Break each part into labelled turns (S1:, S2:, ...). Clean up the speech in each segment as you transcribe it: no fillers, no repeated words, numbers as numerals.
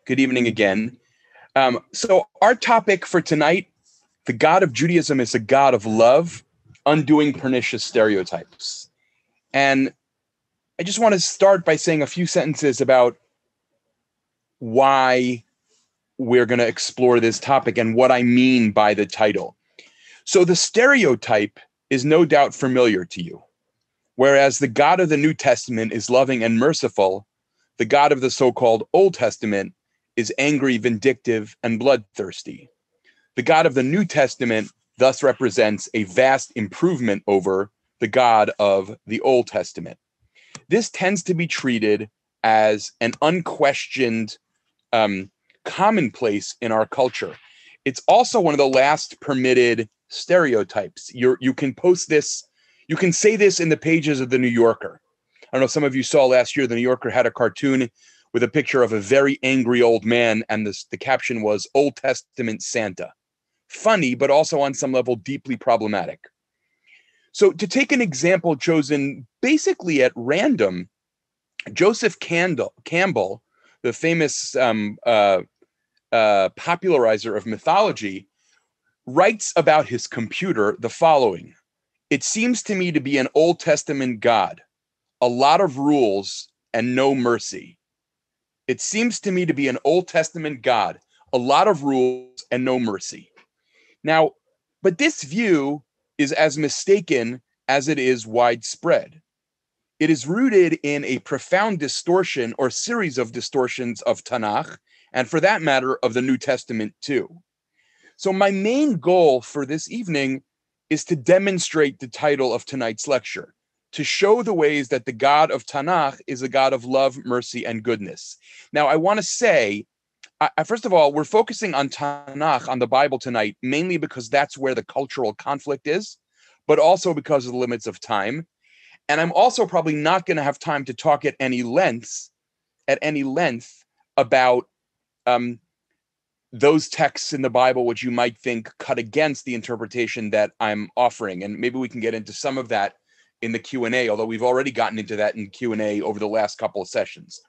S1: Good evening again. So our topic for tonight, the God of Judaism is a God of love, undoing pernicious stereotypes. And I just want to start by saying a few sentences about why we're going to explore this topic and what I mean by the title. So the stereotype is no doubt familiar to you. Whereas the God of the New Testament is loving and merciful, the God of the so-called Old Testament is angry, vindictive, and bloodthirsty. The God of the New Testament thus represents a vast improvement over the God of the Old Testament. This tends to be treated as an unquestioned commonplace in our culture. It's also one of the last permitted stereotypes. You can post this, you can say this in the pages of the New Yorker. I don't know if some of you saw last year, the New Yorker had a cartoon with a picture of a very angry old man, and the caption was Old Testament Santa. Funny, but also on some level deeply problematic. So to take an example chosen basically at random, Joseph Campbell, the famous popularizer of mythology, writes about his computer the following: "It seems to me to be an Old Testament God, a lot of rules and no mercy. It seems to me to be an Old Testament God, a lot of rules and no mercy." Now, but this view is as mistaken as it is widespread. It is rooted in a profound distortion or series of distortions of Tanakh, and for that matter, of the New Testament too. So my main goal for this evening is to demonstrate the title of tonight's lecture, to show the ways that the God of Tanakh is a God of love, mercy, and goodness. Now, I want to say, first of all, we're focusing on Tanakh, on the Bible tonight, mainly because that's where the cultural conflict is, but also because of the limits of time. And I'm also probably not going to have time to talk at any length about those texts in the Bible which you might think cut against the interpretation that I'm offering. And maybe we can get into some of that in the Q&A, although we've already gotten into that in Q&A over the last couple of sessions.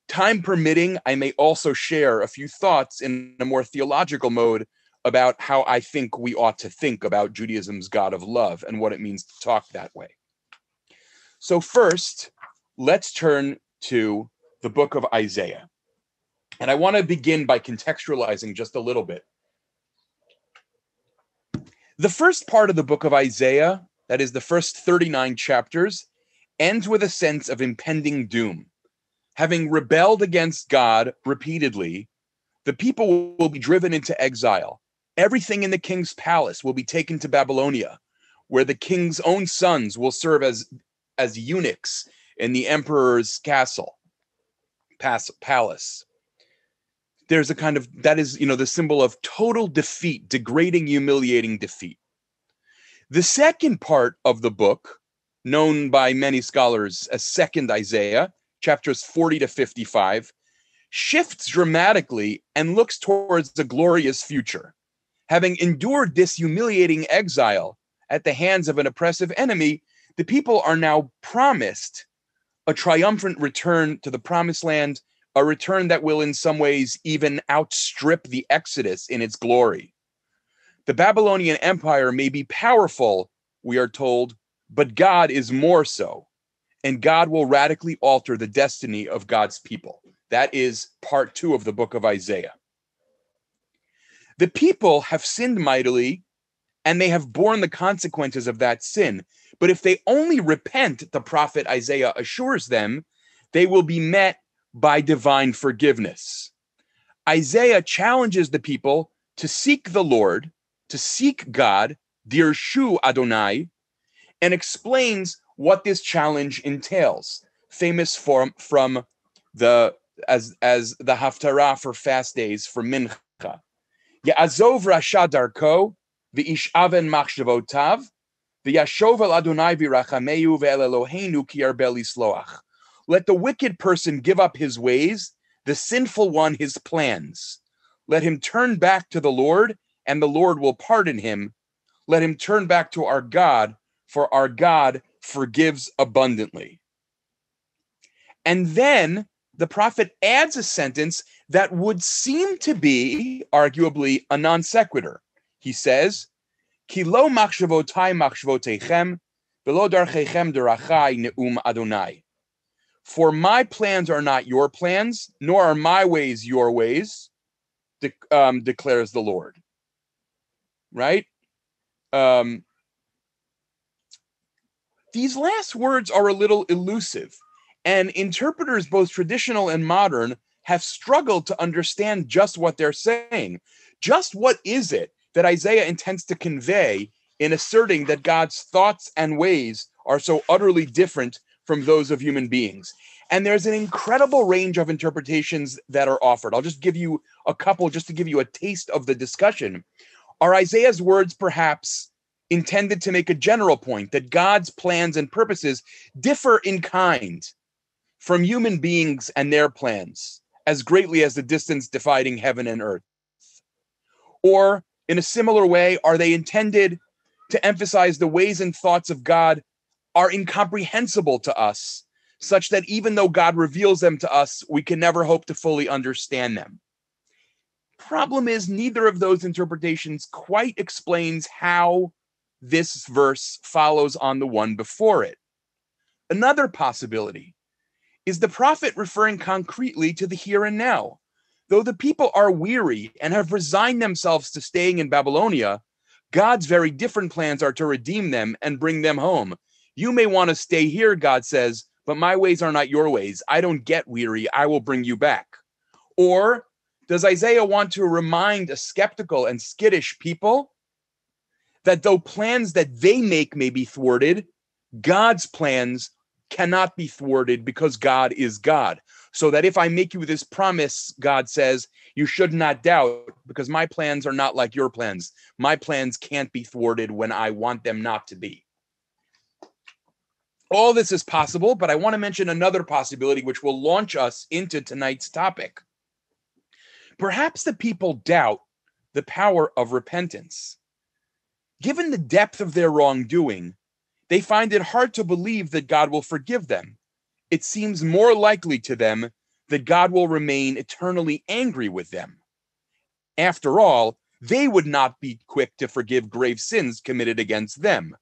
S1: Time permitting, I may also share a few thoughts in a more theological mode about how I think we ought to think about Judaism's God of love and what it means to talk that way. So first, let's turn to the book of Isaiah. And I want to begin by contextualizing just a little bit. The first part of the book of Isaiah, that is the first 39 chapters, ends with a sense of impending doom. Having rebelled against God repeatedly, the people will be driven into exile. Everything in the king's palace will be taken to Babylonia, where the king's own sons will serve as eunuchs in the emperor's palace. There's a kind of, that is, the symbol of total defeat, degrading, humiliating defeat. The second part of the book, known by many scholars as Second Isaiah, chapters 40 to 55, shifts dramatically and looks towards a glorious future. Having endured this humiliating exile at the hands of an oppressive enemy, the people are now promised a triumphant return to the promised land, a return that will in some ways even outstrip the Exodus in its glory. The Babylonian Empire may be powerful, we are told, but God is more so, and God will radically alter the destiny of God's people. That is part 2 of the book of Isaiah. The people have sinned mightily, and they have borne the consequences of that sin. But if they only repent, the prophet Isaiah assures them, they will be met by divine forgiveness. Isaiah challenges the people to seek the Lord, to seek God, Dirshu Adonai, and explains what this challenge entails. Famous from the as the Haftarah for fast days for Mincha. Ya'azov rasha darko, v'ish aven machshavotav, v'yashov el Adonai v'rachameu ve'el Eloheinu ki yarbel yisloach. Let the wicked person give up his ways, the sinful one his plans. Let him turn back to the Lord, and the Lord will pardon him. Let him turn back to our God, for our God forgives abundantly. And then the prophet adds a sentence that would seem to be, arguably, a non sequitur. He says, Ki lo machshavotai machshavoteichem, velo darchechem derachai neum Adonai. For my plans are not your plans, nor are my ways your ways, declares the Lord. Right? These last words are a little elusive, and interpreters, both traditional and modern, have struggled to understand just what they're saying. Just what is it that Isaiah intends to convey in asserting that God's thoughts and ways are so utterly different from those of human beings? And there's an incredible range of interpretations that are offered. I'll just give you a couple just to give you a taste of the discussion. Are Isaiah's words perhaps intended to make a general point that God's plans and purposes differ in kind from human beings and their plans as greatly as the distance dividing heaven and earth? Or in a similar way, are they intended to emphasize the ways and thoughts of God are incomprehensible to us, such that even though God reveals them to us, we can never hope to fully understand them? Problem is, neither of those interpretations quite explains how this verse follows on the one before it. Another possibility is the prophet referring concretely to the here and now. Though the people are weary and have resigned themselves to staying in Babylonia, God's very different plans are to redeem them and bring them home. You may want to stay here, God says, but my ways are not your ways. I don't get weary. I will bring you back. Or does Isaiah want to remind a skeptical and skittish people that though plans that they make may be thwarted, God's plans cannot be thwarted because God is God? So that if I make you this promise, God says, you should not doubt, because my plans are not like your plans. My plans can't be thwarted when I want them not to be. All this is possible, but I want to mention another possibility which will launch us into tonight's topic. Perhaps the people doubt the power of repentance. Given the depth of their wrongdoing, they find it hard to believe that God will forgive them. It seems more likely to them that God will remain eternally angry with them. After all, they would not be quick to forgive grave sins committed against them.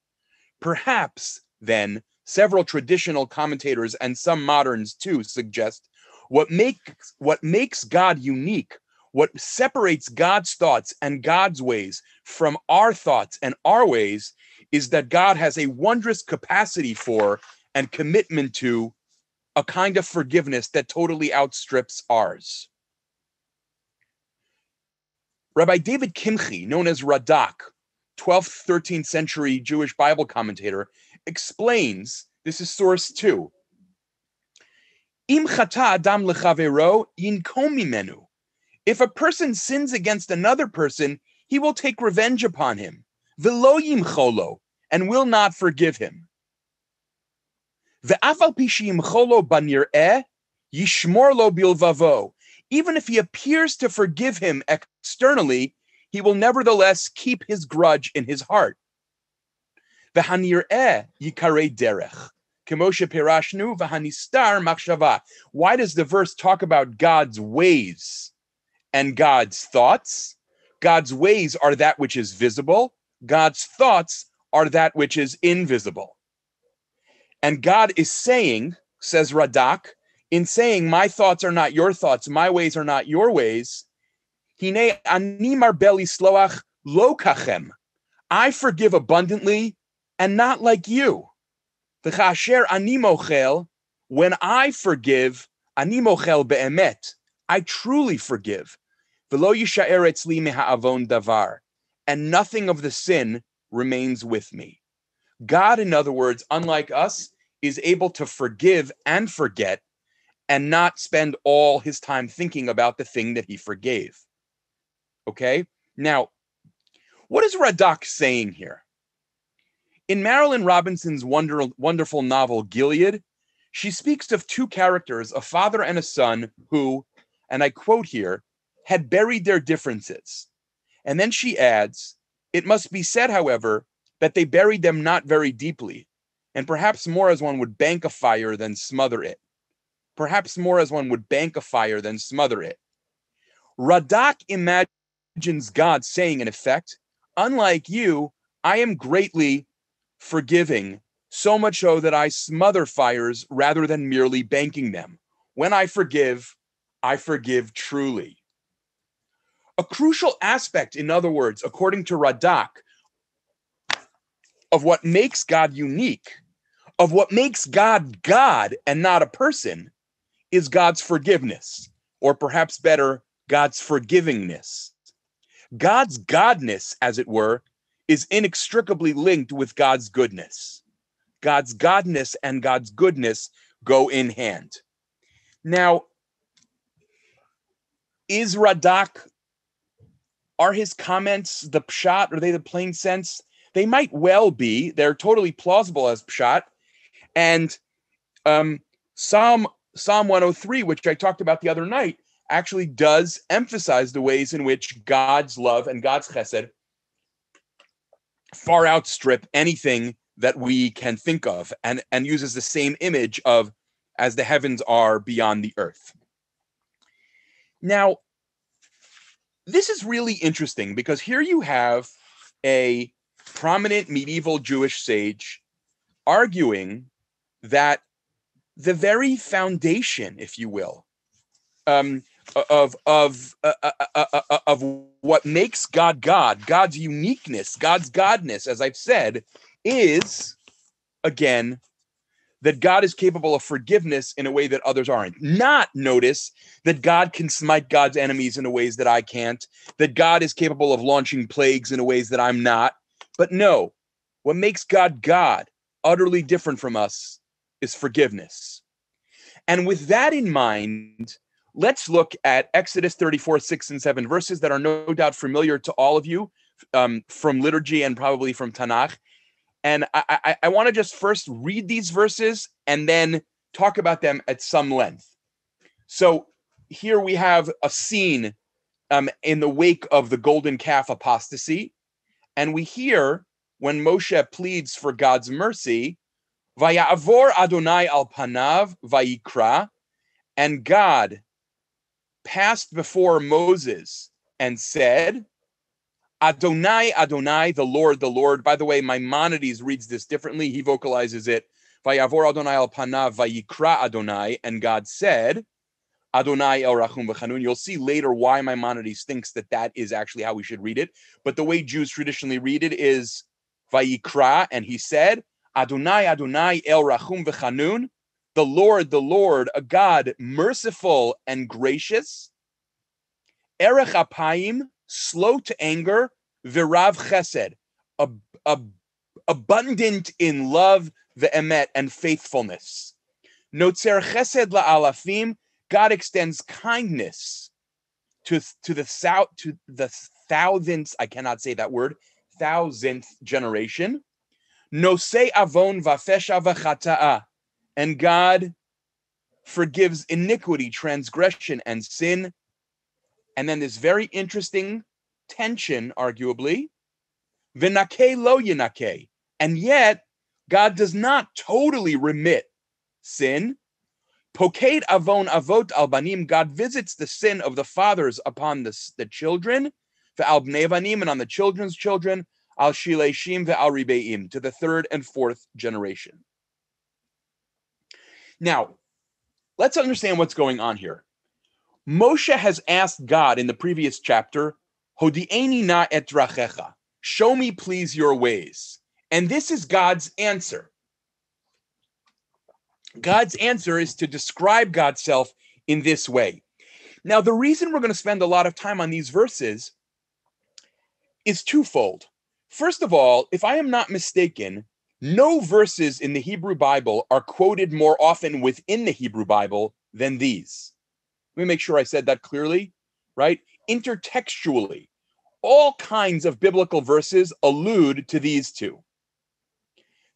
S1: Perhaps, then, several traditional commentators and some moderns too suggest what makes God unique, what separates God's thoughts and God's ways from our thoughts and our ways, is that God has a wondrous capacity for and commitment to a kind of forgiveness that totally outstrips ours. Rabbi David Kimchi, known as Radak, 12th, 13th century Jewish Bible commentator, explains, this is source 2, Im chata adam lechavero yinkom mimenu. If a person sins against another person, he will take revenge upon him, velo yimcholo, and will not forgive him. Ve'afal pi sheyimcholo banir'eh, yishmor lo bilvavo. Even if he appears to forgive him externally, he will nevertheless keep his grudge in his heart. V'hanir'eh yikarei derech. Kemoshe pirashnu v'hanistar machshava. Why does the verse talk about God's ways and God's thoughts? God's ways are that which is visible. God's thoughts are that which is invisible. And God is saying, says Radak, in saying, my thoughts are not your thoughts, my ways are not your ways, Hine ani marbeli sloach lo kachem. I forgive abundantly and not like you. V'chasher ani mochel, when I forgive, ani mochel be'emet, I truly forgive. V'lo yishaer etzli meha'avon davar, and nothing of the sin remains with me. God, in other words, unlike us, is able to forgive and forget and not spend all his time thinking about the thing that he forgave. Okay? Now, what is Radak saying here? In Marilyn Robinson's wonderful novel, Gilead, she speaks of two characters, a father and a son, who, and I quote here, had buried their differences. And then she adds, it must be said, however, that they buried them not very deeply, and perhaps more as one would bank a fire than smother it. perhaps more as one would bank a fire than smother it. Radak imagines God saying, in effect, unlike you, I am greatly forgiving, so much so that I smother fires rather than merely banking them. When I forgive truly. A crucial aspect, in other words, according to Radak, of what makes God unique, of what makes God God and not a person, is God's forgiveness, or perhaps better, God's forgivingness. God's godness, as it were, is inextricably linked with God's goodness. God's godness and God's goodness go in hand. Now, is Radak, are his comments the pshat? Are they the plain sense? They might well be. They're totally plausible as pshat. And Psalm 103, which I talked about the other night, actually does emphasize the ways in which God's love and God's chesed far outstrip anything that we can think of, and uses the same image of as the heavens are beyond the earth. Now, this is really interesting because here you have a prominent medieval Jewish sage arguing that the very foundation, if you will, of what makes God God, God's uniqueness, God's godness, as I've said, is, again, that God is capable of forgiveness in a way that others aren't. Not, notice, that God can smite God's enemies in ways that I can't, that God is capable of launching plagues in ways that I'm not. But no, what makes God God, utterly different from us, is forgiveness. And with that in mind, let's look at Exodus 34, 6 and 7, verses that are no doubt familiar to all of you from liturgy and probably from Tanakh. And I want to just first read these verses and then talk about them at some length. So here we have a scene in the wake of the golden calf apostasy. And we hear when Moshe pleads for God's mercy, Vaya'avor Adonai al panav vayikra, and God passed before Moses and said, Adonai, Adonai, the Lord, the Lord. By the way, Maimonides reads this differently. He vocalizes it, Vayavor Adonai al panav vayikra Adonai, and God said, Adonai el rachum v'chanun. You'll see later why Maimonides thinks that that is actually how we should read it. But the way Jews traditionally read it is vayikra, and he said, Adonai, Adonai el rachum v'chanun, the Lord, a God merciful and gracious, erech apayim, slow to anger, v'rav chesed, abundant in love, ve'emet, and faithfulness. Notzer chesed la'alafim, God extends kindness to the thousandth, I cannot say that word, thousandth generation. Nosei avon vafesha v'chata'a, and God forgives iniquity, transgression, and sin. And then this very interesting tension, arguably, v'nakeh lo yinakeh, and yet God does not totally remit sin. Poked avon avot al banim, God visits the sin of the fathers upon the children, ve'al bnei banim, and on the children's children, al shileshim ve'al ribeim, to the third and fourth generation. Now, let's understand what's going on here. Moshe has asked God in the previous chapter, Hodi'eni na et drachecha, show me please your ways. And this is God's answer. God's answer is to describe God's self in this way. Now, the reason we're going to spend a lot of time on these verses is twofold. First of all, if I am not mistaken, no verses in the Hebrew Bible are quoted more often within the Hebrew Bible than these. Let me make sure I said that clearly, right? Intertextually, all kinds of biblical verses allude to these two.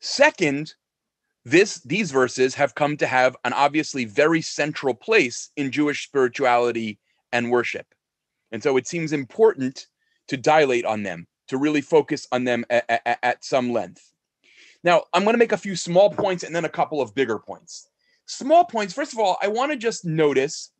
S1: Second, these verses have come to have an obviously very central place in Jewish spirituality and worship. And so it seems important to dilate on them, to really focus on them at some length. Now, I'm going to make a few small points and then a couple of bigger points. Small points. First of all, I want to just notice,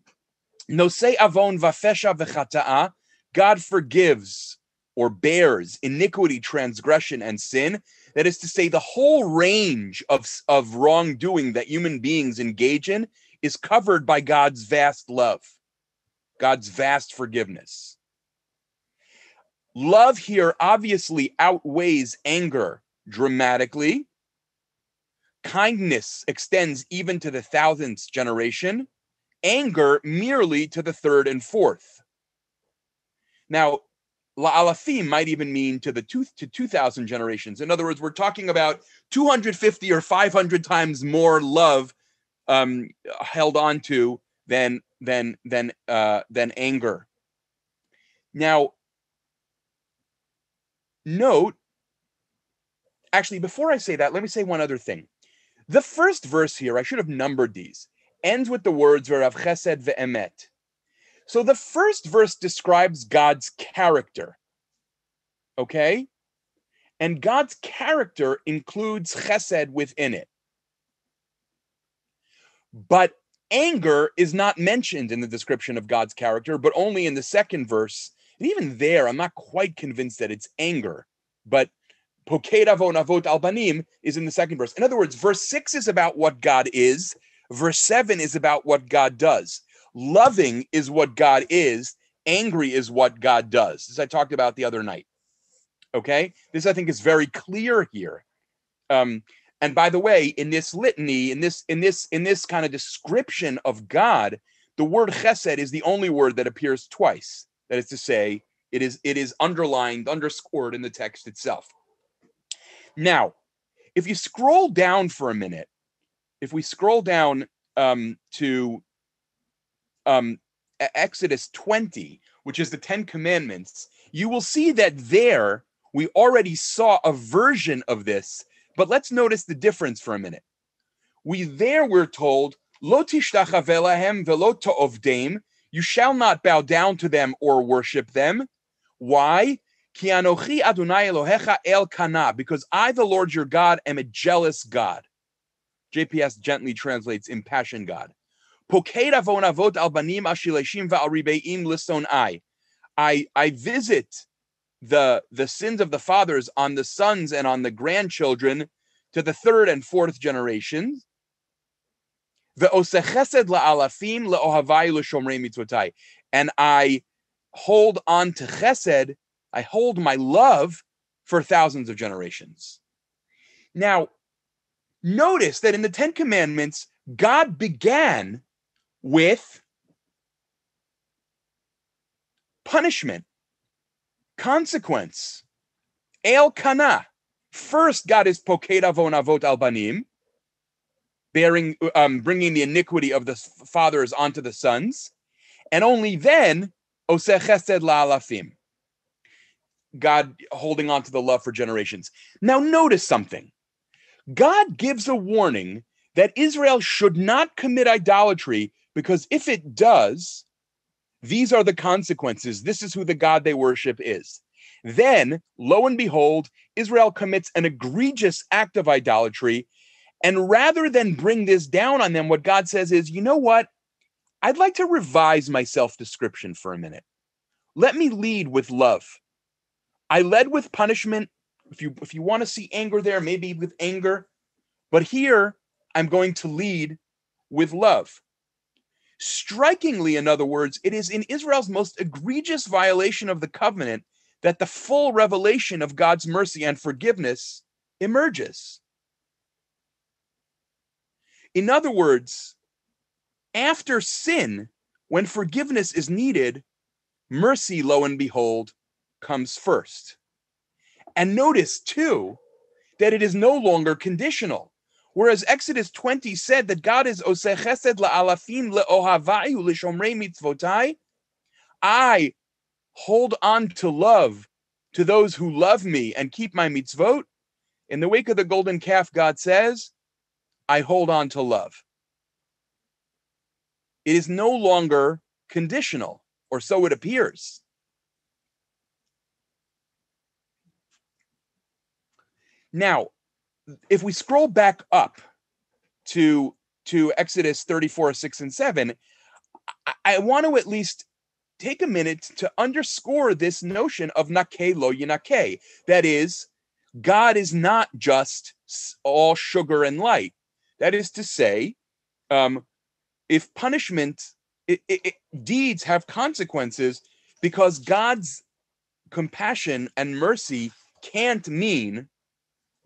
S1: Nosei avon vafesha v'chata'a, God forgives or bears iniquity, transgression, and sin. That is to say, the whole range of wrongdoing that human beings engage in is covered by God's vast love, God's vast forgiveness. Love here obviously outweighs anger dramatically. Kindness extends even to the 1000th generation. Anger merely to the 3rd and 4th. Now, la'alafim might even mean to 2,000 generations. In other words, we're talking about 250 or 500 times more love held on to than anger. Now, note, actually, before I say that, let me say one other thing. The first verse here, I should have numbered these, ends with the words v'rav chesed ve'emet. So the first verse describes God's character, okay? And God's character includes chesed within it. But anger is not mentioned in the description of God's character, but only in the second verse. And even there, I'm not quite convinced that it's anger. But poked avon avot al banim is in the second verse. In other words, verse 6 is about what God is. Verse 7 is about what God does. Loving is what God is. Angry is what God does. As I talked about the other night. Okay? This, I think, is very clear here. And by the way, in this litany, in this kind of description of God, the word chesed is the only word that appears twice. That is to say, it is underlined, underscored in the text itself. Now, if you scroll down for a minute, if we scroll down to Exodus 20, which is the 10 Commandments, you will see that there we already saw a version of this, but let's notice the difference for a minute. We're told, Lo tishtachave lahem velo to'ovdeim, you shall not bow down to them or worship them. Why? Ki anochi Adonai Elohecha el kana, because I, the Lord your God, am a jealous God. JPS gently translates impassioned God. Poked avon avot al banim ashileshim va'al ribeim lison I visit the sins of the fathers on the sons and on the grandchildren to the 3rd and 4th generations. And I hold on to chesed, I hold my love for thousands of generations. Now, notice that in the 10 Commandments, God began with punishment, consequence, el kana. First, God is poked avon avot al banim, bringing the iniquity of the fathers onto the sons, and only then oseh chesed la'alafim, God holding on to the love for generations. Now, notice something. God gives a warning that Israel should not commit idolatry, because if it does, these are the consequences. This is who the God they worship is. Then, lo and behold, Israel commits an egregious act of idolatry. And rather than bring this down on them, what God says is, you know what? I'd like to revise my self-description for a minute. Let me lead with love. I led with punishment. If you want to see anger there, maybe with anger. But here, I'm going to lead with love. Strikingly, in other words, it is in Israel's most egregious violation of the covenant that the full revelation of God's mercy and forgiveness emerges. In other words, after sin, when forgiveness is needed, mercy, lo and behold, comes first. And notice, too, that it is no longer conditional. Whereas Exodus 20 said that God is oseh chesed la'alafim le'ohavayu l'shomrei mitzvotai, I hold on to love to those who love me and keep my mitzvot. In the wake of the golden calf, God says, I hold on to love. It is no longer conditional, or so it appears. Now, if we scroll back up to to Exodus 34, 6 and 7, I want to at least take a minute to underscore this notion of nakeh lo yinakeh. That is, God is not just all sugar and light. That is to say, if punishment, deeds have consequences, because God's compassion and mercy can't mean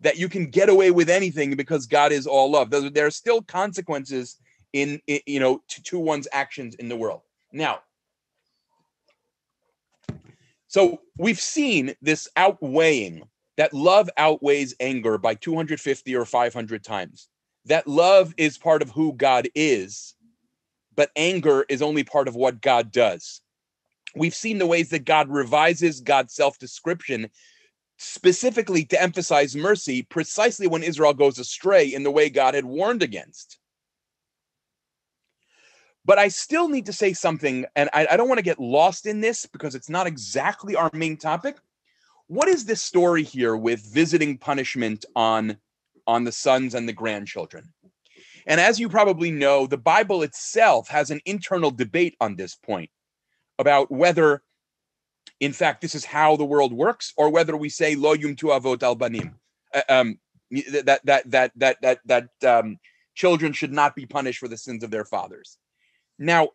S1: that you can get away with anything because God is all love. There are still consequences to one's actions in the world. Now, so we've seen this outweighing, that love outweighs anger by 250 or 500 times. That love is part of who God is, but anger is only part of what God does. We've seen the ways that God revises God's self-description specifically to emphasize mercy precisely when Israel goes astray in the way God had warned against. But I still need to say something, and I don't want to get lost in this because it's not exactly our main topic. What is this story here with visiting punishment on the sons and the grandchildren? And as you probably know, the Bible itself has an internal debate on this point about whether, in fact, this is how the world works, or whether we say lo yumtu avot al banim, that children should not be punished for the sins of their fathers. Now,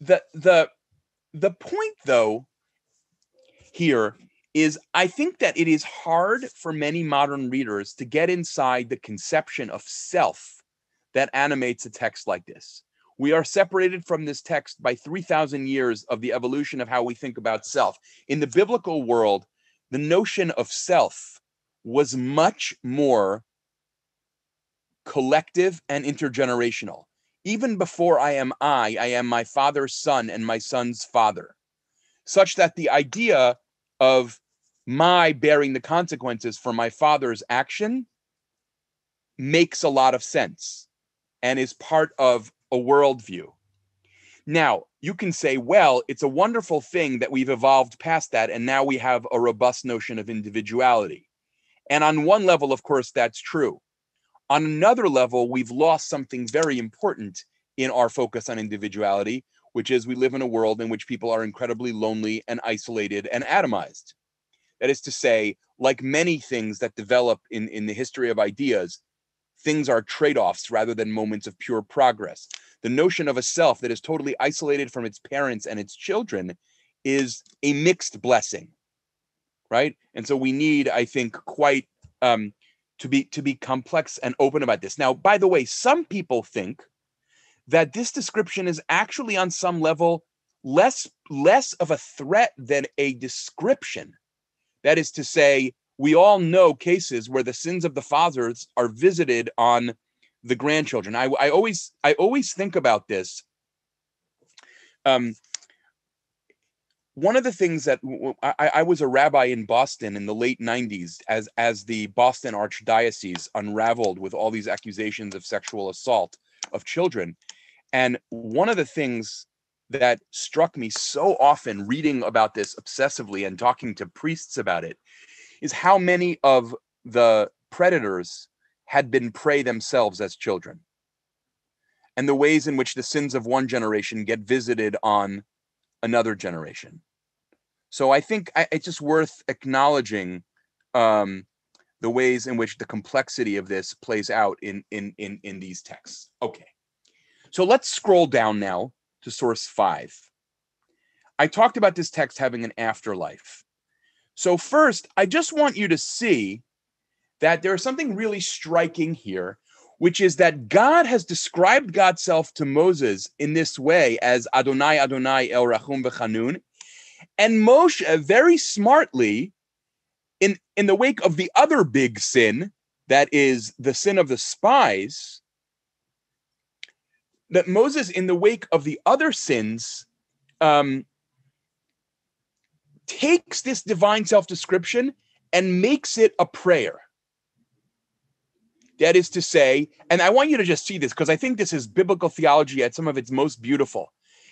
S1: the point, though, here is I think that it is hard for many modern readers to get inside the conception of self that animates a text like this. We are separated from this text by 3,000 years of the evolution of how we think about self. In the biblical world, the notion of self was much more collective and intergenerational. Even before I am my father's son and my son's father, such that the idea of my bearing the consequences for my father's action makes a lot of sense and is part of a worldview. Now, you can say, well, it's a wonderful thing that we've evolved past that, and now we have a robust notion of individuality. And on one level, of course, that's true. On another level, we've lost something very important in our focus on individuality, which is we live in a world in which people are incredibly lonely and isolated and atomized. That is to say, like many things that develop in the history of ideas, things are trade-offs rather than moments of pure progress. The notion of a self that is totally isolated from its parents and its children is a mixed blessing, right? And so we need, I think, quite to be complex and open about this. Now, by the way, some people think that this description is actually on some level less of a threat than a description. That is to say, we all know cases where the sins of the fathers are visited on the grandchildren. I always think about this. One of the things that I was a rabbi in Boston in the late 90s as the Boston Archdiocese unraveled with all these accusations of sexual assault of children. And one of the things that struck me so often reading about this obsessively and talking to priests about it is how many of the predators had been prey themselves as children, and the ways in which the sins of one generation get visited on another generation. So I think it's just worth acknowledging the ways in which the complexity of this plays out in these texts. Okay, so let's scroll down now to source 5. I talked about this text having an afterlife. So first, I just want you to see that there is something really striking here, which is that God has described God's self to Moses in this way as Adonai, Adonai, El Rachum V'Chanun. And Moshe very smartly, in the wake of the other big sin, that is the sin of the spies, that Moses, in the wake of the other sins, takes this divine self-description and makes it a prayer. That is to say, and I want you to just see this because I think this is biblical theology at some of its most beautiful.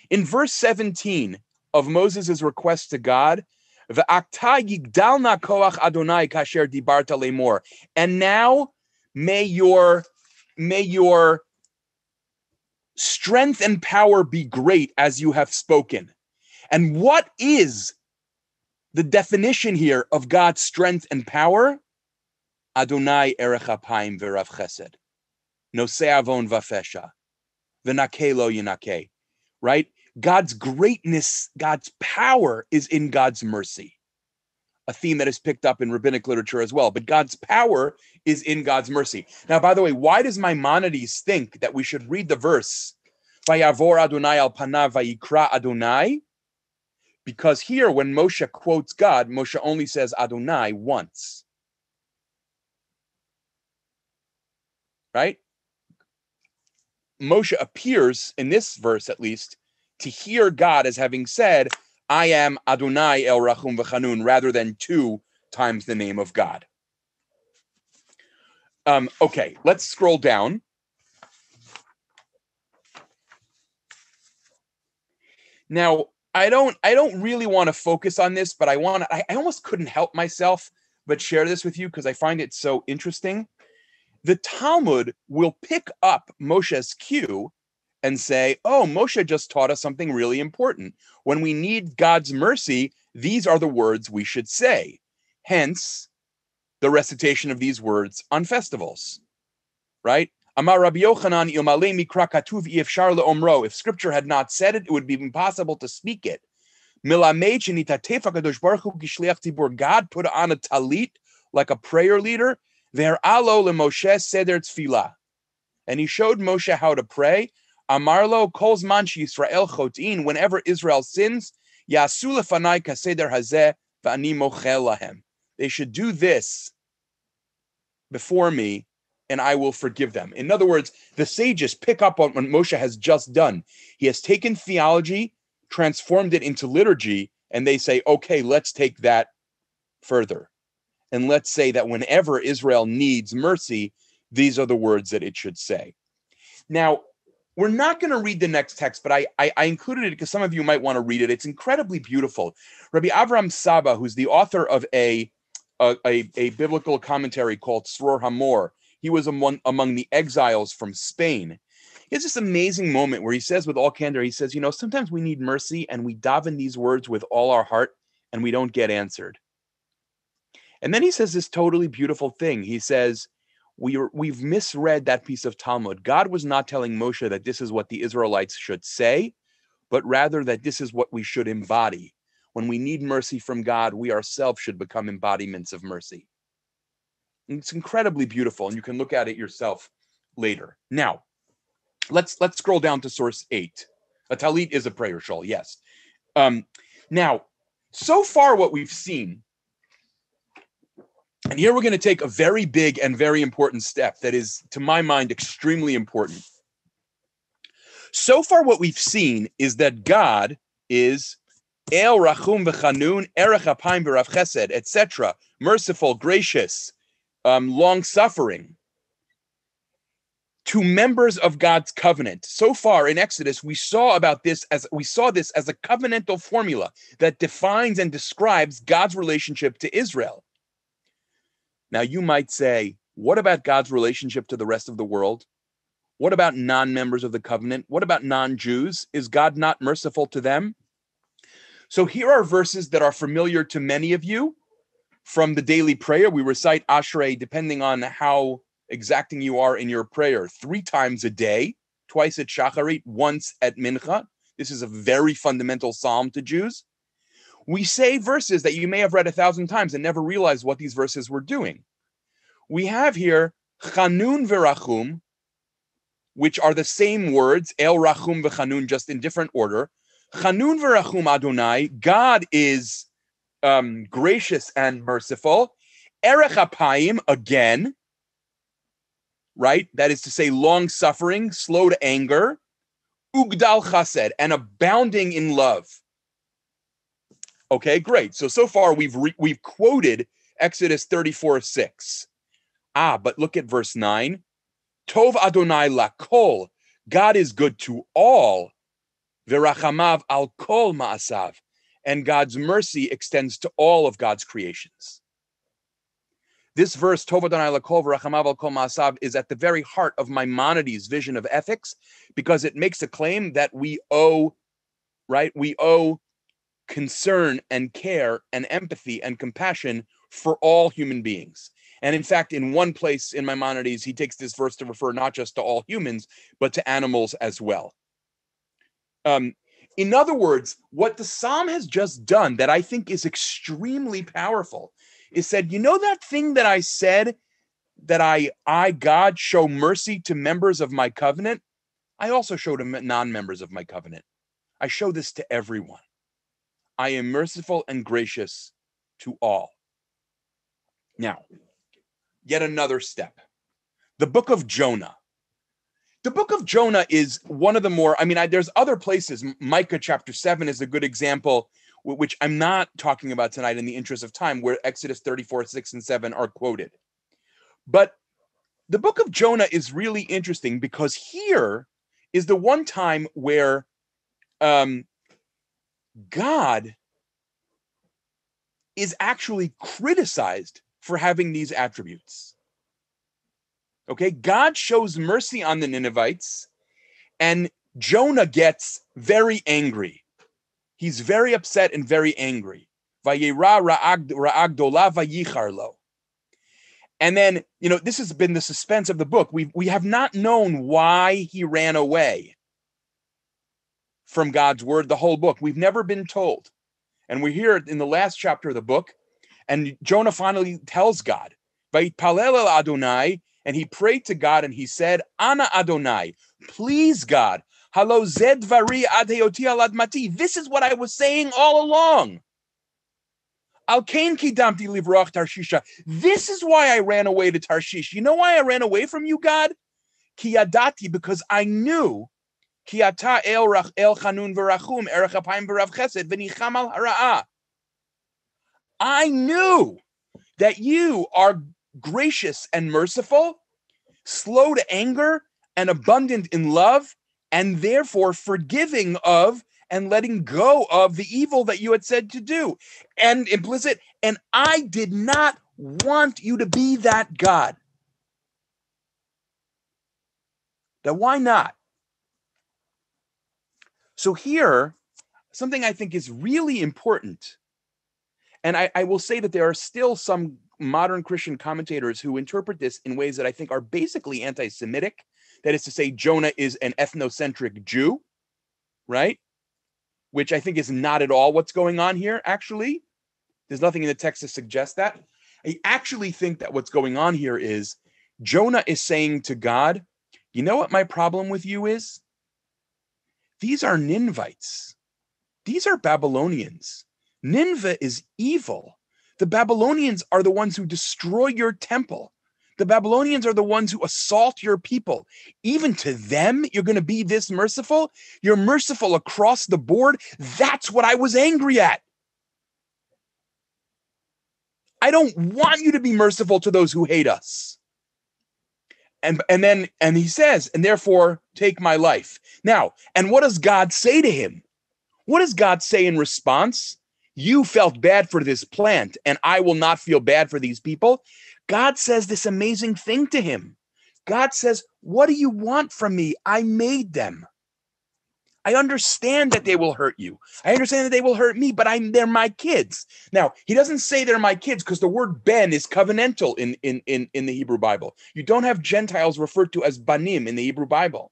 S1: In verse 17 of Moses' request to God, "V'akta yigdalna koach Adonai kasher dibarta lemor," and now may your strength and power be great as you have spoken. And what is the definition here of God's strength and power? Adonai erech apayim v'rav chesed, nosei avon v'fesha, v'nakeh lo yinakeh. Right? God's greatness, God's power is in God's mercy. A theme that is picked up in rabbinic literature as well. But God's power is in God's mercy. Now, by the way, why does Maimonides think that we should read the verse, Vayavor Adonai al panav vayikra Adonai? Because here, when Moshe quotes God, Moshe only says Adonai once. Right? Moshe appears, in this verse at least, to hear God as having said, I am Adonai El Rachum V'Chanun, rather than 2 times the name of God. Okay, let's scroll down. Now, I don't really want to focus on this, but I almost couldn't help myself but share this with you because I find it so interesting. The Talmud will pick up Moshe's cue and say, oh, Moshe just taught us something really important. When we need God's mercy, these are the words we should say. Hence, the recitation of these words on festivals, right? Amar Rabbi Yochanan, ilmalei mikra katuv ifshar leomro. If scripture had not said it, it would be impossible to speak it. Milamed shenitatef hakadosh baruch hu kishliach tzibur. God put on a talit like a prayer leader. Ve'eralo leMoshe seder tefillah. And he showed Moshe how to pray. Amarlo kol zman sheYisrael chotin. Whenever Israel sins, yasu lefanai kaseder hazeh va'ani mochel lahem. They should do this before me, and I will forgive them. In other words, the sages pick up on what Moshe has just done. He has taken theology, transformed it into liturgy, and they say, okay, let's take that further. And let's say that whenever Israel needs mercy, these are the words that it should say. Now, we're not going to read the next text, but I included it because some of you might want to read it. It's incredibly beautiful. Rabbi Avram Saba, who's the author of a biblical commentary called Sror Hamor, he was among the exiles from Spain. He has this amazing moment where he says with all candor, he says, sometimes we need mercy and we daven these words with all our heart and we don't get answered. And then he says this totally beautiful thing. He says, we've misread that piece of Talmud. God was not telling Moshe that this is what the Israelites should say, but rather that this is what we should embody. When we need mercy from God, we ourselves should become embodiments of mercy. And it's incredibly beautiful, and you can look at it yourself later. Now, let's scroll down to source 8. A talit is a prayer shawl, yes. Now, so far what we've seen, and here we're going to take a very big and very important step that is, to my mind, extremely important. So far what we've seen is that God is El Rachum V'Chanun, Erech Apayim V'Rav Chesed, etc., merciful, gracious, long-suffering, to members of God's covenant. So far in Exodus, we saw this as a covenantal formula that defines and describes God's relationship to Israel. Now, you might say, what about God's relationship to the rest of the world? What about non-members of the covenant? What about non-Jews? Is God not merciful to them? So here are verses that are familiar to many of you from the daily prayer. We recite Ashrei, depending on how exacting you are in your prayer, 3 times a day, twice at Shacharit, once at Mincha. This is a very fundamental psalm to Jews. We say verses that you may have read 1,000 times and never realized what these verses were doing. We have here Chanun v'Rachum, which are the same words, El Rachum v'Chanun, just in different order. Chanun v'Rachum Adonai, God is gracious and merciful. Erech Apayim, again, right? That is to say, long-suffering, slow to anger. Ugdal Chesed, and abounding in love. Okay, great. So far we've quoted Exodus 34:6. But look at verse 9. Tov Adonai lakol, God is good to all. V'rachamav al kol ma'asav, and God's mercy extends to all of God's creations. This verse, Tov Adonai Lakol v'rachamav al kol ma'asav, is at the very heart of Maimonides' vision of ethics, because it makes a claim that we owe, right? We owe concern and care and empathy and compassion for all human beings. And in fact, in one place in Maimonides, he takes this verse to refer not just to all humans, but to animals as well. In other words, what the Psalm has just done that I think is extremely powerful is said, you know that thing that I said, that I, God, show mercy to members of my covenant? I also show to non-members of my covenant. I show this to everyone. I am merciful and gracious to all. Now, yet another step. The Book of Jonah. The Book of Jonah is one of the more, there's other places. Micah chapter 7 is a good example, which I'm not talking about tonight in the interest of time, where Exodus 34, 6 and 7 are quoted. But the Book of Jonah is really interesting because here is the one time where God is actually criticized for having these attributes. Okay, God shows mercy on the Ninevites, and Jonah gets very angry. He's very upset and very angry. Vayera ra'ag dola vayichar lo. And then, this has been the suspense of the book. We have not known why he ran away from God's word the whole book. We've never been told. And we hear it in the last chapter of the book. And Jonah finally tells God, Vayitpalel el Adonai, and he prayed to God and he said, Ana Adonai, please God, halo zed dvari ad heoti al admati. This is what I was saying all along. Al kain kidamti livrach Tarshisha. This is why I ran away to Tarshish. You know why I ran away from you, God? Ki yadati, because I knew ki ata el chanun v'rachum erech apayim v'rav chesed v'nicham al hara'ah. I knew that you are gracious and merciful, slow to anger, and abundant in love, and therefore forgiving of and letting go of the evil that you had said to do. And implicit, and I did not want you to be that God. Now, why not? So here, something I think is really important, and I will say that there are still some modern Christian commentators who interpret this in ways that I think are basically anti-Semitic. That is to say, Jonah is an ethnocentric Jew, right? Which I think is not at all what's going on here, actually. There's nothing in the text to suggest that. I actually think that what's going on here is Jonah is saying to God, you know what my problem with you is? These are Ninevites. These are Babylonians. Nineveh is evil. The Babylonians are the ones who destroy your temple. The Babylonians are the ones who assault your people. Even to them, you're going to be this merciful? You're merciful across the board? That's what I was angry at. I don't want you to be merciful to those who hate us. And he says, and therefore take my life. Now, and what does God say to him? What does God say in response? You felt bad for this plant, and I will not feel bad for these people. God says this amazing thing to him. God says, what do you want from me? I made them. I understand that they will hurt you. I understand that they will hurt me, but they're my kids. Now, he doesn't say they're my kids because the word ben is covenantal in the Hebrew Bible. You don't have Gentiles referred to as banim in the Hebrew Bible.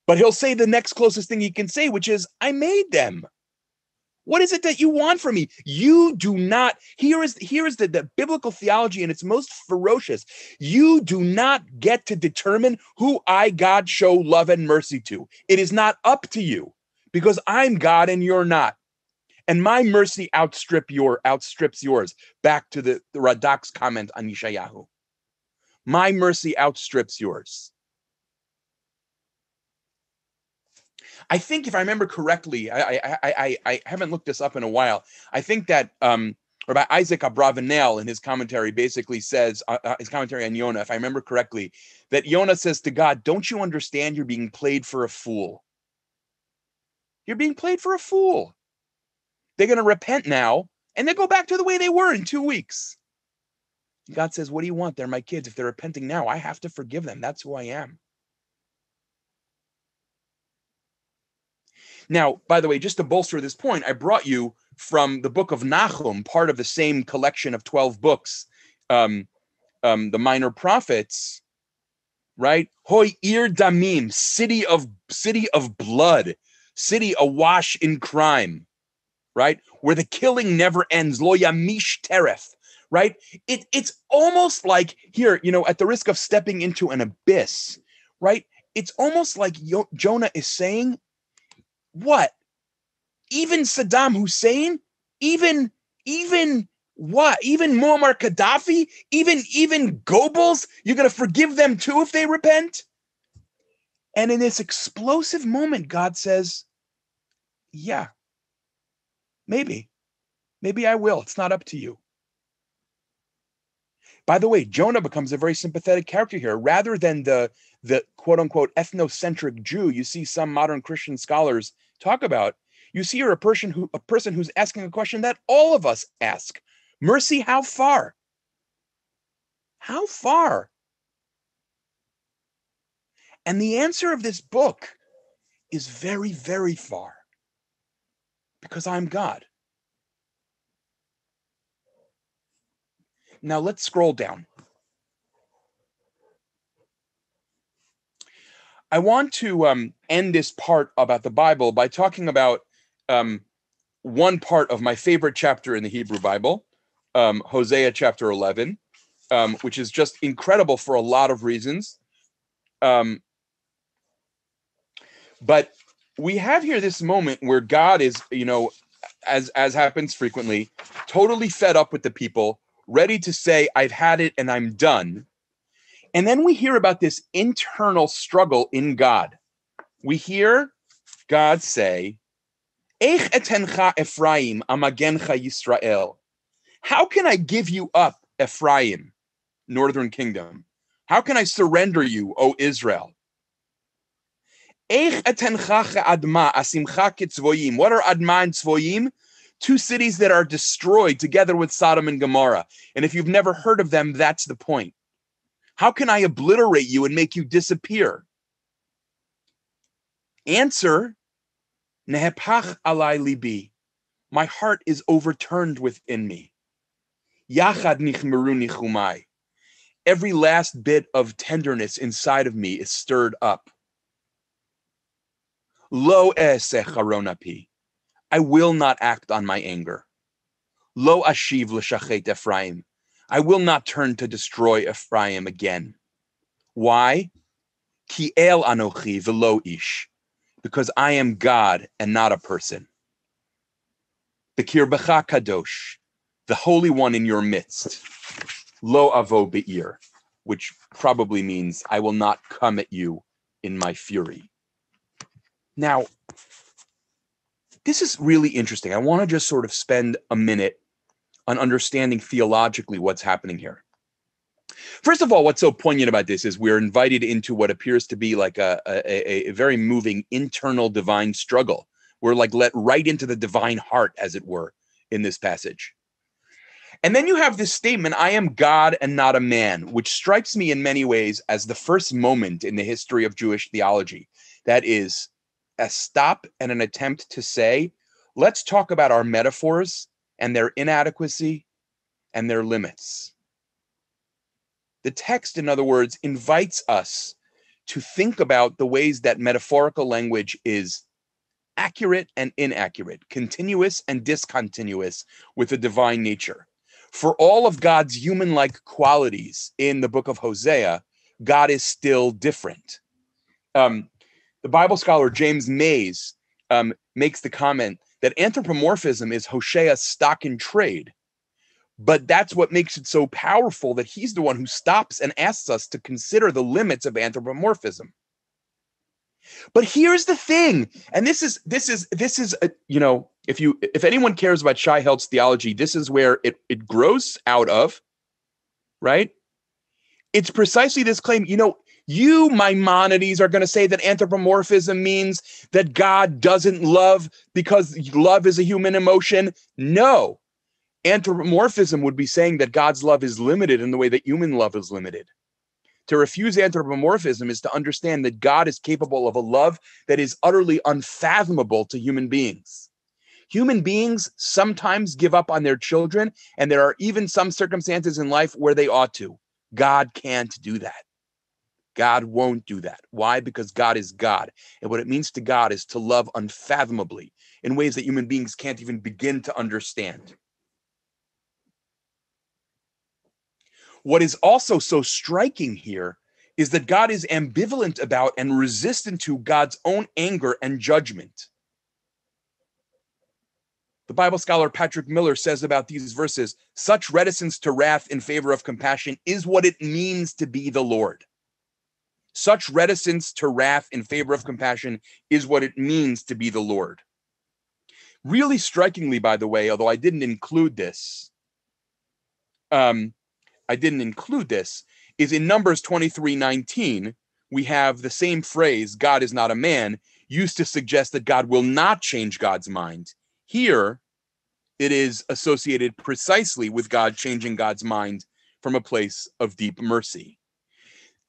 S1: But he'll say the next closest thing he can say, which is, I made them. What is it that you want from me? You do not, here is the biblical theology in its most ferocious. You do not get to determine who I, God, show love and mercy to. It is not up to you because I'm God and you're not. And my mercy outstrips yours. Back to the Radak's comment on Yeshayahu. My mercy outstrips yours. I think if I remember correctly, I haven't looked this up in a while. I think that Rabbi Isaac Abravanel in his commentary basically says, his commentary on Yonah, if I remember correctly, that Yonah says to God, don't you understand you're being played for a fool? You're being played for a fool. They're going to repent now, and they go back to the way they were in 2 weeks. God says, what do you want? They're my kids. If they're repenting now, I have to forgive them. That's who I am. Now, by the way, just to bolster this point, I brought you from the book of Nahum, part of the same collection of 12 books, the minor prophets, right? Hoi ir damim, city of blood, city awash in crime, right? Where the killing never ends. Lo yamish teref, right? It's almost like here, at the risk of stepping into an abyss, right? It's almost like Jonah is saying, what? Even Saddam Hussein, even what? Even Muammar Gaddafi, even Goebbels, you're going to forgive them too if they repent? And in this explosive moment, God says, yeah, maybe I will. It's not up to you. By the way, Jonah becomes a very sympathetic character here. Rather than the quote unquote ethnocentric Jew you see some modern Christian scholars talk about, you see here a person who's asking a question that all of us ask. Mercy, how far? How far? And the answer of this book is very, very far. Because I'm God. Now let's scroll down. I want to end this part about the Bible by talking about one part of my favorite chapter in the Hebrew Bible, Hosea chapter 11, which is just incredible for a lot of reasons. But we have here this moment where God is, as happens frequently, totally fed up with the people, ready to say, I've had it and I'm done. And then we hear about this internal struggle in God. We hear God say, Eich etencha Ephraim amagencha Yisrael. How can I give you up, Ephraim, northern kingdom? How can I surrender you, O Israel? Eich etencha adma asimcha kitzvoyim. What are adma and tzvoyim? Two cities that are destroyed together with Sodom and Gomorrah. And if you've never heard of them, that's the point. How can I obliterate you and make you disappear? Answer, Nehepach alai libi. My heart is overturned within me. Yachad nichmeru nichumai. Every last bit of tenderness inside of me is stirred up. Lo eseh charonapi. I will not act on my anger. Lo ashiv l'shachet Ephraim. I will not turn to destroy Ephraim again. Why? Ki el anochi v'lo ish. Because I am God and not a person. B'kirbecha kadosh, the Holy One in your midst. Lo avo be'ir, which probably means I will not come at you in my fury. Now, this is really interesting. I want to just sort of spend a minute on understanding theologically what's happening here. First of all, what's so poignant about this is we're invited into what appears to be like a very moving internal divine struggle. We're like let right into the divine heart, as it were, in this passage. And then you have this statement, I am God and not a man, which strikes me in many ways as the first moment in the history of Jewish theology. That is a stop and an attempt to say, let's talk about our metaphors and their inadequacy and their limits. The text, in other words, invites us to think about the ways that metaphorical language is accurate and inaccurate, continuous and discontinuous with the divine nature. For all of God's human-like qualities in the book of Hosea, God is still different. The Bible scholar James Mays makes the comment that anthropomorphism is Hosea's stock in trade. But that's what makes it so powerful, that he's the one who stops and asks us to consider the limits of anthropomorphism. But here's the thing, and this is if anyone cares about Shai Held's theology, this is where it grows out of, right? It's precisely this claim, you Maimonides are going to say that anthropomorphism means that God doesn't love because love is a human emotion. No. Anthropomorphism would be saying that God's love is limited in the way that human love is limited. To refuse anthropomorphism is to understand that God is capable of a love that is utterly unfathomable to human beings. Human beings sometimes give up on their children, and there are even some circumstances in life where they ought to. God can't do that. God won't do that. Why? Because God is God. And what it means to God is to love unfathomably in ways that human beings can't even begin to understand. What is also so striking here is that God is ambivalent about and resistant to God's own anger and judgment. The Bible scholar Patrick Miller says about these verses, such reticence to wrath in favor of compassion is what it means to be the Lord. Such reticence to wrath in favor of compassion is what it means to be the Lord. Really strikingly, by the way, although I didn't include this, is in Numbers 23:19, we have the same phrase, God is not a man, used to suggest that God will not change God's mind. Here, it is associated precisely with God changing God's mind from a place of deep mercy.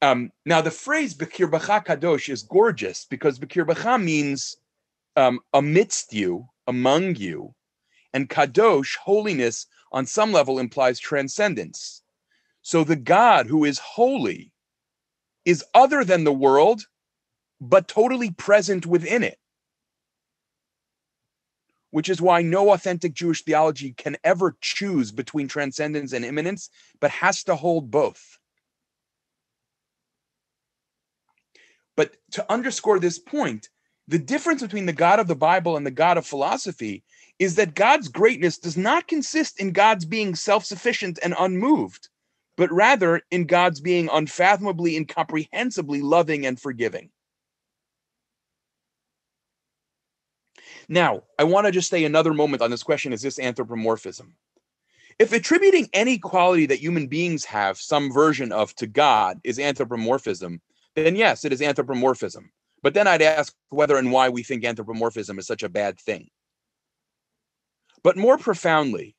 S1: Now, the phrase B'kirbacha Kadosh is gorgeous because B'kirbacha means amidst you, among you, and Kadosh, holiness, on some level implies transcendence. So the God who is holy is other than the world, but totally present within it. Which is why no authentic Jewish theology can ever choose between transcendence and immanence, but has to hold both. But to underscore this point, the difference between the God of the Bible and the God of philosophy is that God's greatness does not consist in God's being self-sufficient and unmoved, but rather in God's being unfathomably, incomprehensibly loving and forgiving. Now, I want to just stay another moment on this question, is this anthropomorphism? If attributing any quality that human beings have some version of to God is anthropomorphism, then yes, it is anthropomorphism. But then I'd ask whether and why we think anthropomorphism is such a bad thing. But more profoundly,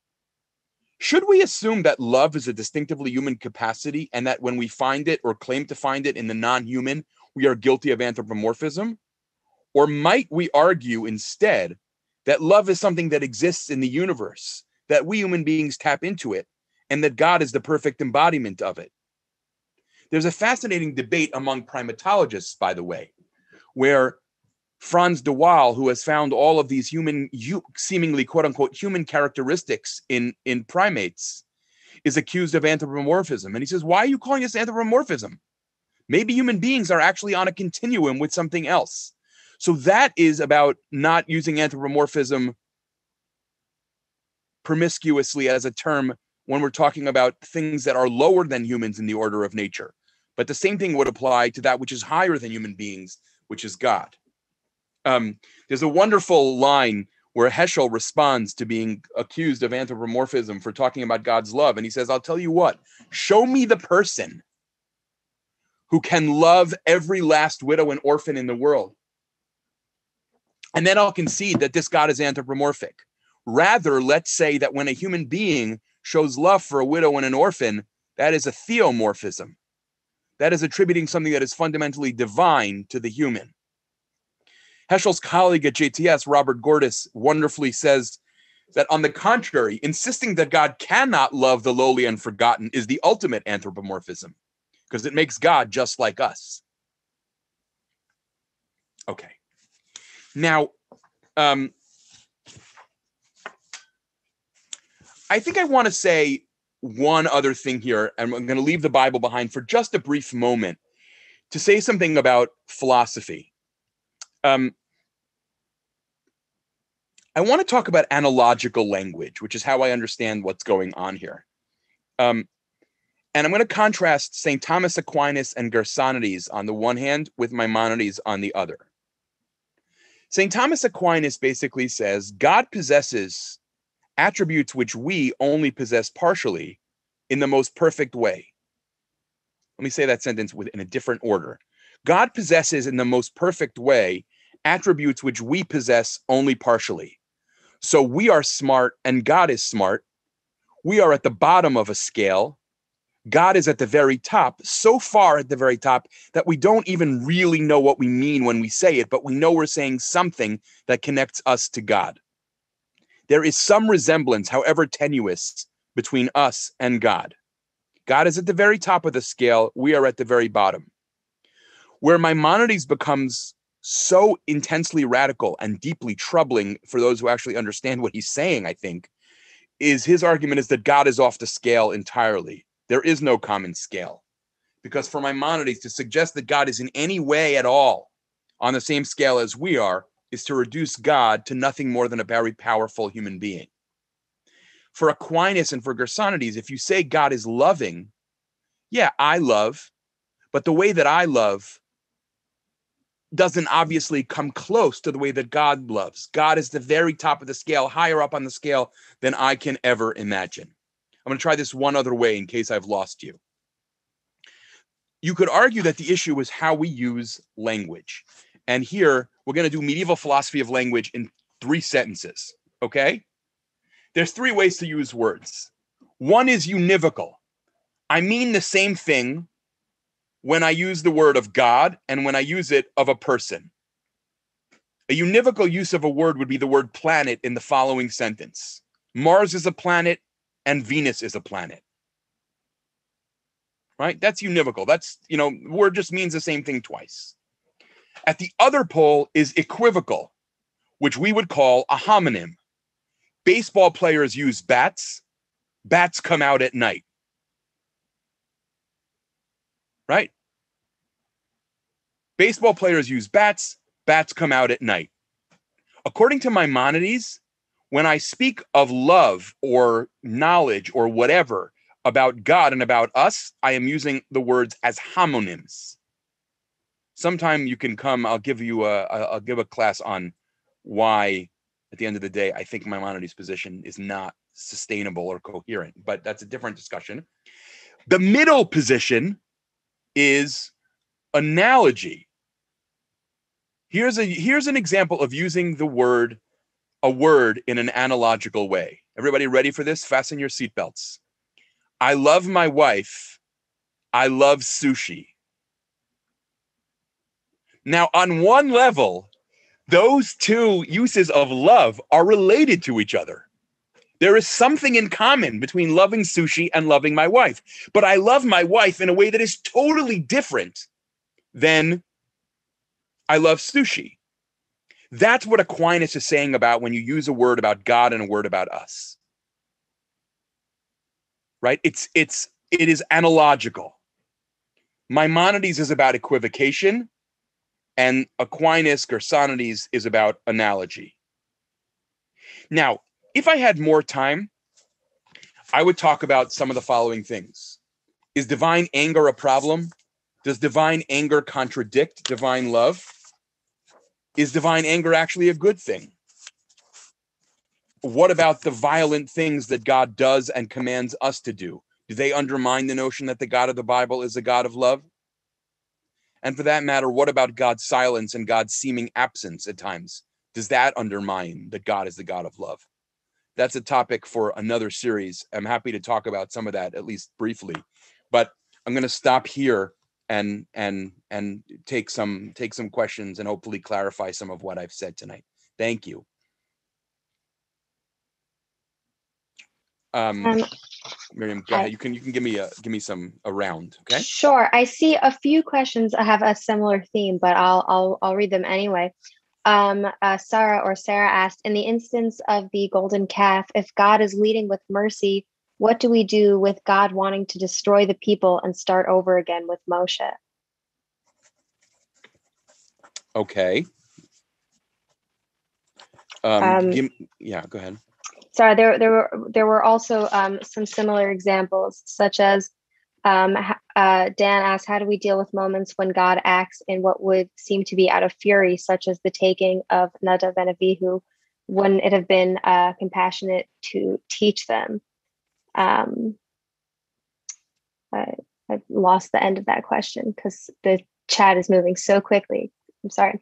S1: should we assume that love is a distinctively human capacity and that when we find it or claim to find it in the non-human, we are guilty of anthropomorphism? Or might we argue instead that love is something that exists in the universe, that we human beings tap into it, and that God is the perfect embodiment of it? There's a fascinating debate among primatologists, by the way, where Franz de Waal, who has found all of these seemingly quote-unquote human characteristics in primates, is accused of anthropomorphism. And he says, why are you calling this anthropomorphism? Maybe human beings are actually on a continuum with something else. So that is about not using anthropomorphism promiscuously as a term when we're talking about things that are lower than humans in the order of nature. But the same thing would apply to that which is higher than human beings, which is God. There's a wonderful line where Heschel responds to being accused of anthropomorphism for talking about God's love. And he says, I'll tell you what, show me the person who can love every last widow and orphan in the world. And then I'll concede that this God is anthropomorphic. Rather, let's say that when a human being shows love for a widow and an orphan, that is a theomorphism. That is attributing something that is fundamentally divine to the human. Heschel's colleague at JTS, Robert Gordis, wonderfully says that on the contrary, insisting that God cannot love the lowly and forgotten is the ultimate anthropomorphism, because it makes God just like us. Okay. Now, I think I want to say one other thing here, and I'm going to leave the Bible behind for just a brief moment to say something about philosophy. I want to talk about analogical language, which is how I understand what's going on here. And I'm going to contrast St. Thomas Aquinas and Gersonides on the one hand with Maimonides on the other. St. Thomas Aquinas basically says God possesses attributes which we only possess partially in the most perfect way. Let me say that sentence in a different order. God possesses in the most perfect way attributes which we possess only partially. So we are smart and God is smart, We are at the bottom of a scale. God is at the very top, so far at the very top that we don't even really know what we mean when we say it, but we know we're saying something that connects us to God. There is some resemblance, however tenuous, between us and God. God is at the very top of the scale. We are at the very bottom. Where Maimonides becomes so intensely radical and deeply troubling for those who actually understand what he's saying, I think, is his argument is that God is off the scale entirely. There is no common scale. Because for Maimonides, to suggest that God is in any way at all on the same scale as we are is to reduce God to nothing more than a very powerful human being. For Aquinas and for Gersonides, if you say God is loving, yeah, I love, but the way that I love doesn't obviously come close to the way that God loves. God is the very top of the scale, higher up on the scale than I can ever imagine. I'm going to try this one other way in case I've lost you. You could argue that the issue is how we use language. And here, we're going to do medieval philosophy of language in 3 sentences, okay? There's 3 ways to use words. One is univocal. I mean the same thing when I use the word of God and when I use it of a person. A univocal use of a word would be the word planet in the following sentence. Mars is a planet and Venus is a planet. Right? That's univocal. That's, word just means the same thing twice. At the other pole is equivocal, which we would call a homonym. Baseball players use bats. Bats come out at night. Right? Baseball players use bats. Bats come out at night. According to Maimonides, when I speak of love or knowledge or whatever about God and about us, I am using the words as homonyms. Sometime you can come, I'll give a class on why, at the end of the day, I think Maimonides' position is not sustainable or coherent, but that's a different discussion. The middle position is analogy. Here's an example of using a word in an analogical way. Everybody ready for this? Fasten your seatbelts. I love my wife. I love sushi. Now, on one level, those 2 uses of love are related to each other. There is something in common between loving sushi and loving my wife. But I love my wife in a way that is totally different than I love sushi. That's what Aquinas is saying about when you use a word about God and a word about us. Right? It is analogical. Maimonides is about equivocation, and Aquinas, Gersonides, is about analogy. Now, if I had more time, I would talk about some of the following things. Is divine anger a problem? Does divine anger contradict divine love? Is divine anger actually a good thing? What about the violent things that God does and commands us to do? Do they undermine the notion that the God of the Bible is a God of love? And for that matter, what about God's silence and God's seeming absence at times? Does that undermine that God is the God of love? That's a topic for another series. I'm happy to talk about some of that, at least briefly. But I'm going to stop here and take some questions and hopefully clarify some of what I've said tonight. Thank you. Miriam, go ahead. You can give me some around, okay?
S2: Sure. I see a few questions that have a similar theme, but I'll read them anyway. Sarah asked, in the instance of the golden calf, if God is leading with mercy, what do we do with God wanting to destroy the people and start over again with Moshe?
S1: Okay. Go ahead.
S2: Sorry, there were also some similar examples, such as Dan asked, how do we deal with moments when God acts in what would seem to be out of fury, such as the taking of Nadav and Abihu? Wouldn't it have been compassionate to teach them? I've lost the end of that question because the chat is moving so quickly. I'm sorry.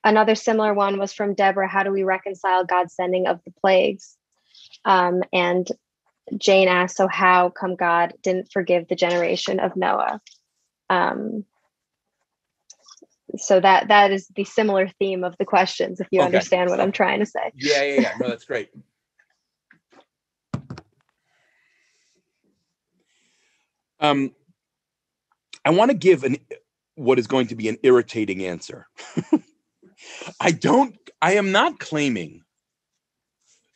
S2: Another similar one was from Deborah. How do we reconcile God's sending of the plagues? And Jane asked, so how come God didn't forgive the generation of Noah? So that is the similar theme of the questions, if you understand what I'm trying to say.
S1: Yeah. No, that's great. I want to give what is going to be an irritating answer. I am not claiming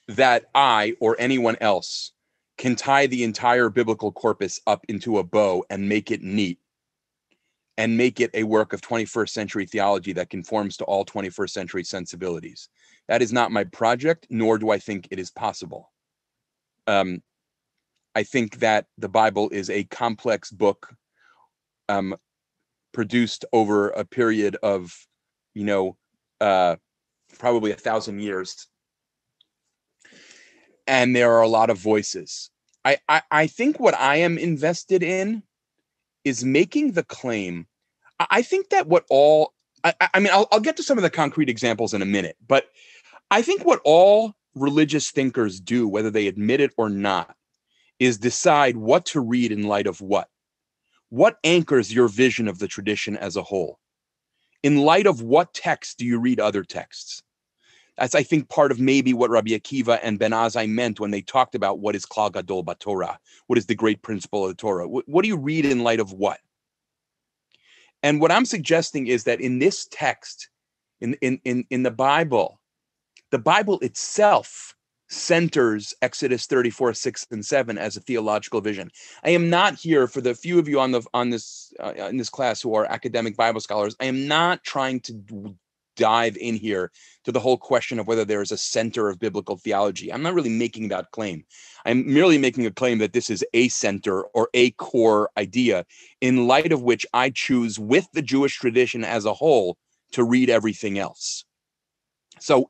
S1: that I or anyone else can tie the entire biblical corpus up into a bow and make it neat and make it a work of 21st century theology that conforms to all 21st century sensibilities. That is not my project, nor do I think it is possible. I think that the Bible is a complex book produced over a period of, probably 1,000 years. And there are a lot of voices. I think what I am invested in is making the claim. I think that I'll get to some of the concrete examples in a minute, but I think what all religious thinkers do, whether they admit it or not, is decide what to read in light of what. What anchors your vision of the tradition as a whole? In light of what text do you read other texts? That's, I think, part of maybe what Rabbi Akiva and Ben Azai meant when they talked about what is Klal Gadol BaTorah, what is the great principle of the Torah. What do you read in light of what? And what I'm suggesting is that in this text, in the Bible itself centers Exodus 34, 6, and 7 as a theological vision. I am not here, for the few of you in this class who are academic Bible scholars, I am not trying to dive in here to the whole question of whether there is a center of biblical theology. I'm not really making that claim. I'm merely making a claim that this is a center or a core idea in light of which I choose, with the Jewish tradition as a whole, to read everything else. So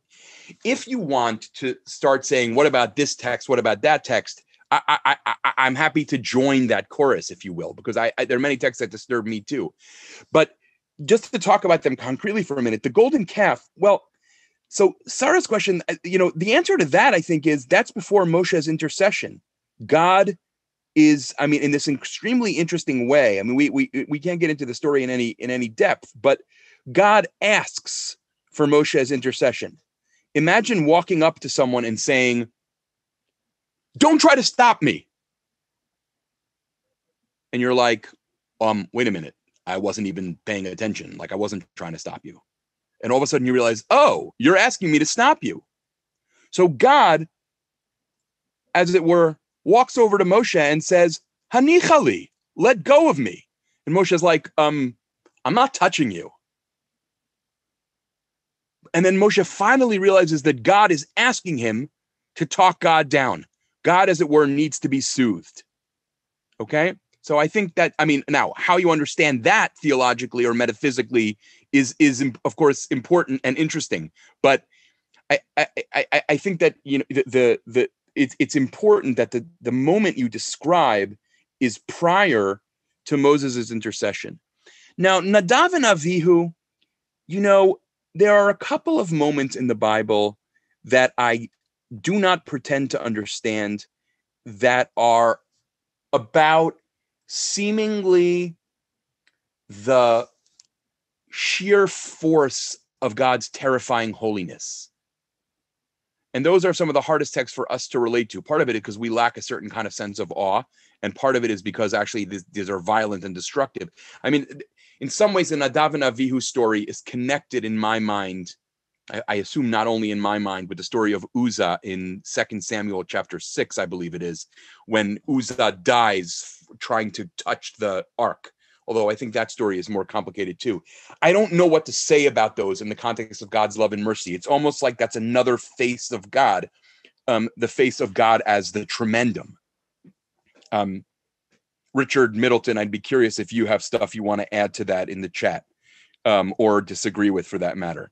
S1: if you want to start saying, what about this text? What about that text? I'm happy to join that chorus, if you will, because there are many texts that disturb me too. But just to talk about them concretely for a minute, the golden calf, well, so Sarah's question, the answer to that, I think, is that's before Moshe's intercession. God is, in this extremely interesting way. We can't get into the story in any depth, but God asks for Moshe's intercession. Imagine walking up to someone and saying, "Don't try to stop me." And you're like, wait a minute. I wasn't even paying attention. Like, I wasn't trying to stop you. And all of a sudden you realize, oh, you're asking me to stop you. So God, as it were, walks over to Moshe and says, Hanichali, let go of me. And Moshe's like, I'm not touching you. And then Moshe finally realizes that God is asking him to talk God down. God, as it were, needs to be soothed. Okay? So I think that, now how you understand that theologically or metaphysically is of course important and interesting. But I think that it's important that the moment you describe is prior to Moses' intercession. Now, Nadav and Avihu, there are a couple of moments in the Bible that I do not pretend to understand that are about seemingly the sheer force of God's terrifying holiness. And those are some of the hardest texts for us to relate to. Part of it is because we lack a certain kind of sense of awe. And part of it is because actually these are violent and destructive. In some ways, the Nadav and Avihu story is connected in my mind, I assume not only in my mind, with the story of Uzzah in 2 Samuel chapter 6, I believe it is, when Uzzah dies trying to touch the ark. Although I think that story is more complicated too. I don't know what to say about those in the context of God's love and mercy. It's almost like that's another face of God, the face of God as the tremendum. Richard Middleton, I'd be curious if you have stuff you want to add to that in the chat, or disagree with, for that matter.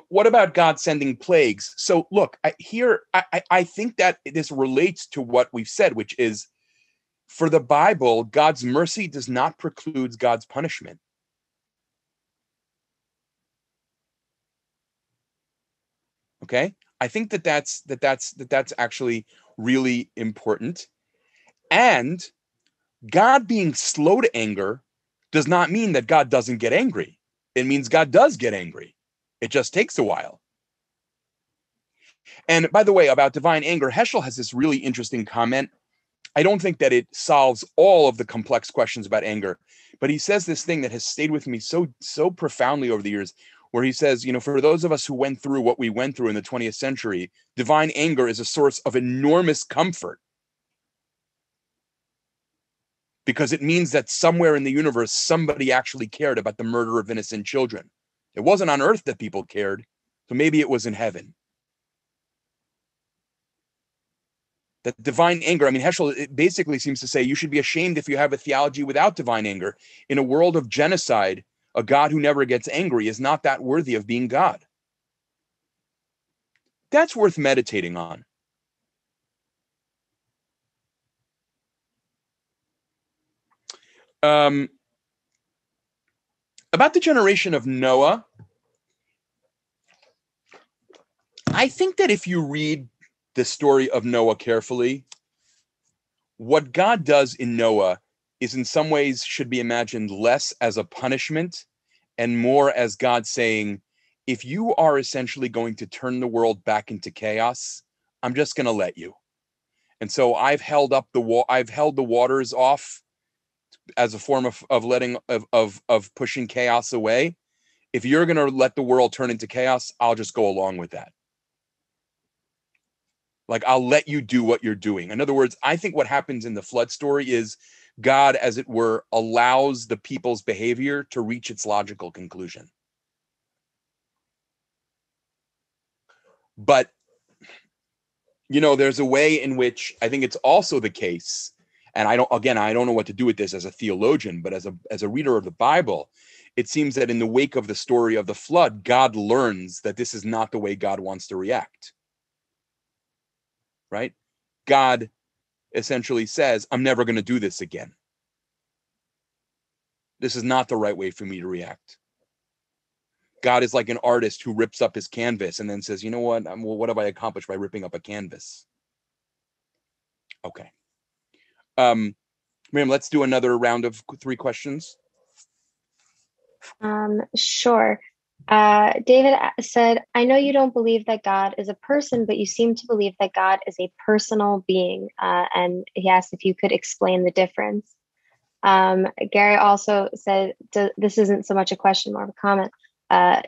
S1: What about God sending plagues? So look, I think that this relates to what we've said, which is, for the Bible, God's mercy does not preclude God's punishment. Okay, I think that's actually really important. And God being slow to anger does not mean that God doesn't get angry. It means God does get angry. It just takes a while. And by the way, about divine anger, Heschel has this really interesting comment. I don't think that it solves all of the complex questions about anger, but he says this thing that has stayed with me so profoundly over the years, where he says, for those of us who went through what we went through in the 20th century, divine anger is a source of enormous comfort, because it means that somewhere in the universe, somebody actually cared about the murder of innocent children. It wasn't on earth that people cared, so maybe it was in heaven. That divine anger, Heschel, it basically seems to say you should be ashamed if you have a theology without divine anger. In a world of genocide, a God who never gets angry is not that worthy of being God. That's worth meditating on. About the generation of Noah, I think that if you read the story of Noah carefully, what God does in Noah is in some ways should be imagined less as a punishment and more as God saying, if you are essentially going to turn the world back into chaos, I'm just going to let you. And so I've held the waters off as a form of pushing chaos away. If you're going to let the world turn into chaos, I'll just go along with that. Like, I'll let you do what you're doing. In other words, I think what happens in the flood story is God, as it were, allows the people's behavior to reach its logical conclusion. But, there's a way in which I think it's also the case, and I don't know what to do with this as a theologian, but as a reader of the Bible, it seems that in the wake of the story of the flood, God learns that this is not the way God wants to react. Right? God essentially says, I'm never going to do this again. This is not the right way for me to react. God is like an artist who rips up his canvas and then says, you know what? What have I accomplished by ripping up a canvas? Okay. Miriam, let's do another round of 3 questions.
S2: Sure. David said, I know you don't believe that God is a person, but you seem to believe that God is a personal being. And he asked if you could explain the difference. Gary also said, this isn't so much a question, more of a comment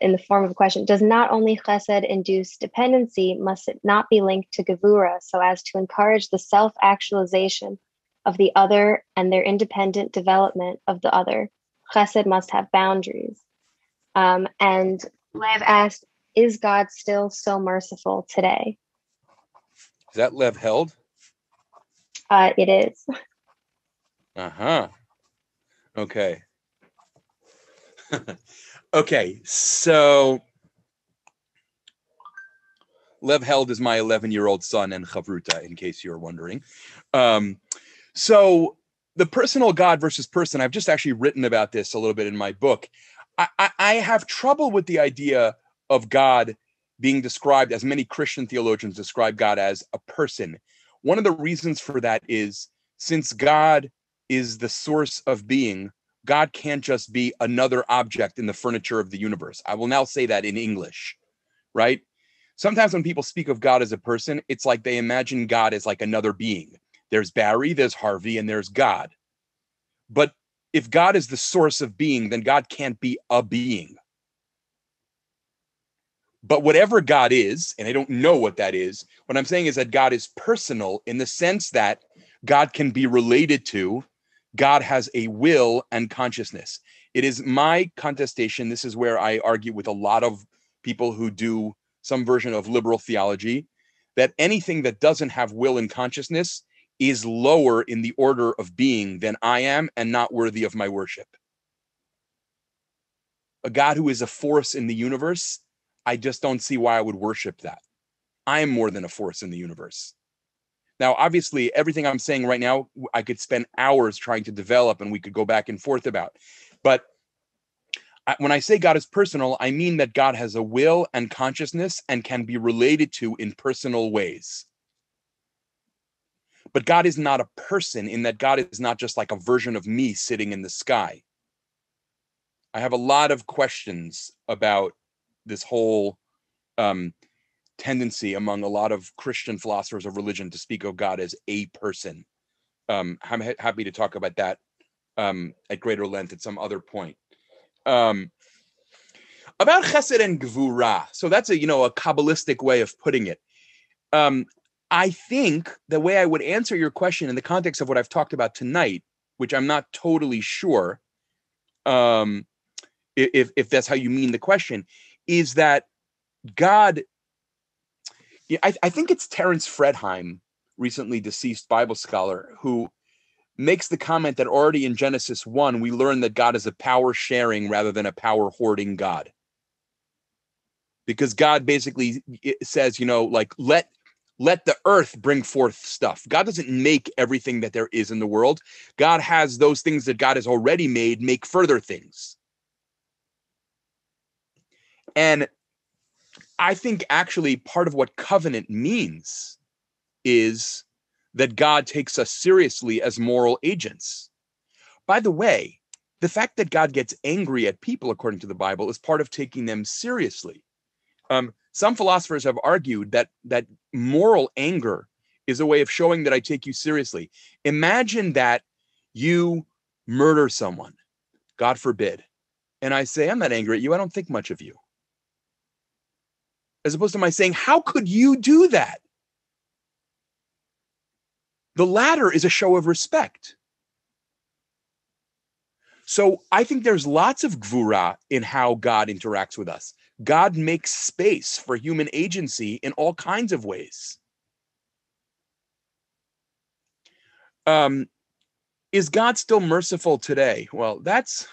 S2: in the form of a question. Does not only chesed induce dependency, must it not be linked to gevura so as to encourage the self-actualization of the other and their independent development of the other? Chesed must have boundaries. And Lev asked, is God still so merciful today?
S1: Is that Lev Held?
S2: It is.
S1: Uh-huh. Okay. Okay, so Lev Held is my 11-year-old son and Chavruta, in case you're wondering. So the personal God versus person, I've just actually written about this a little bit in my book. I have trouble with the idea of God being described, as many Christian theologians describe God as a person. One of the reasons for that is, since God is the source of being, God can't just be another object in the furniture of the universe. I will now say that in English, right? Sometimes when people speak of God as a person, it's like they imagine God as like another being. There's Barry, there's Harvey, and there's God. But if God is the source of being, then God can't be a being. But whatever God is, and I don't know what that is, what I'm saying is that God is personal in the sense that God can be related to, God has a will and consciousness. It is my contestation. This is where I argue with a lot of people who do some version of liberal theology, that anything that doesn't have will and consciousness is lower in the order of being than I am and not worthy of my worship. A God who is a force in the universe, I just don't see why I would worship that. I am more than a force in the universe. Now, obviously, everything I'm saying right now, I could spend hours trying to develop and we could go back and forth about. But when I say God is personal, I mean that God has a will and consciousness and can be related to in personal ways. But God is not a person, in that God is not just like a version of me sitting in the sky. I have a lot of questions about this whole tendency among a lot of Christian philosophers of religion to speak of God as a person. I'm happy to talk about that at greater length at some other point. About chesed and gvura. So that's a Kabbalistic way of putting it. I think the way I would answer your question in the context of what I've talked about tonight, which I'm not totally sure if that's how you mean the question, is that God, I think it's Terence Fredheim, recently deceased Bible scholar, who makes the comment that already in Genesis 1, we learn that God is a power sharing rather than a power hoarding God. Because God basically says, let the earth bring forth stuff. God doesn't make everything that there is in the world. God has those things that God has already made make further things. And I think actually part of what covenant means is that God takes us seriously as moral agents. By the way, the fact that God gets angry at people, according to the Bible, is part of taking them seriously. Some philosophers have argued that moral anger is a way of showing that I take you seriously. Imagine that you murder someone, God forbid, and I say, I'm not angry at you. I don't think much of you. As opposed to my saying, how could you do that? The latter is a show of respect. So I think there's lots of gvura in how God interacts with us. God makes space for human agency in all kinds of ways. Is God still merciful today? Well, that's,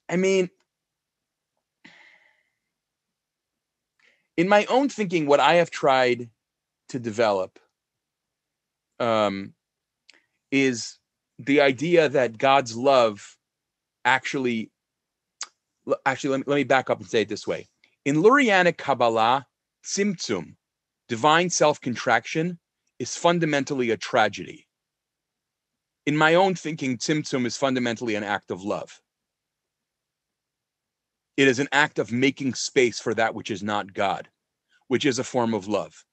S1: in my own thinking, what I have tried to develop is the idea that God's love actually, let me back up and say it this way. In Lurianic Kabbalah, tzimtzum, divine self-contraction, is fundamentally a tragedy. In my own thinking, tzimtzum is fundamentally an act of love. It is an act of making space for that which is not God, which is a form of love.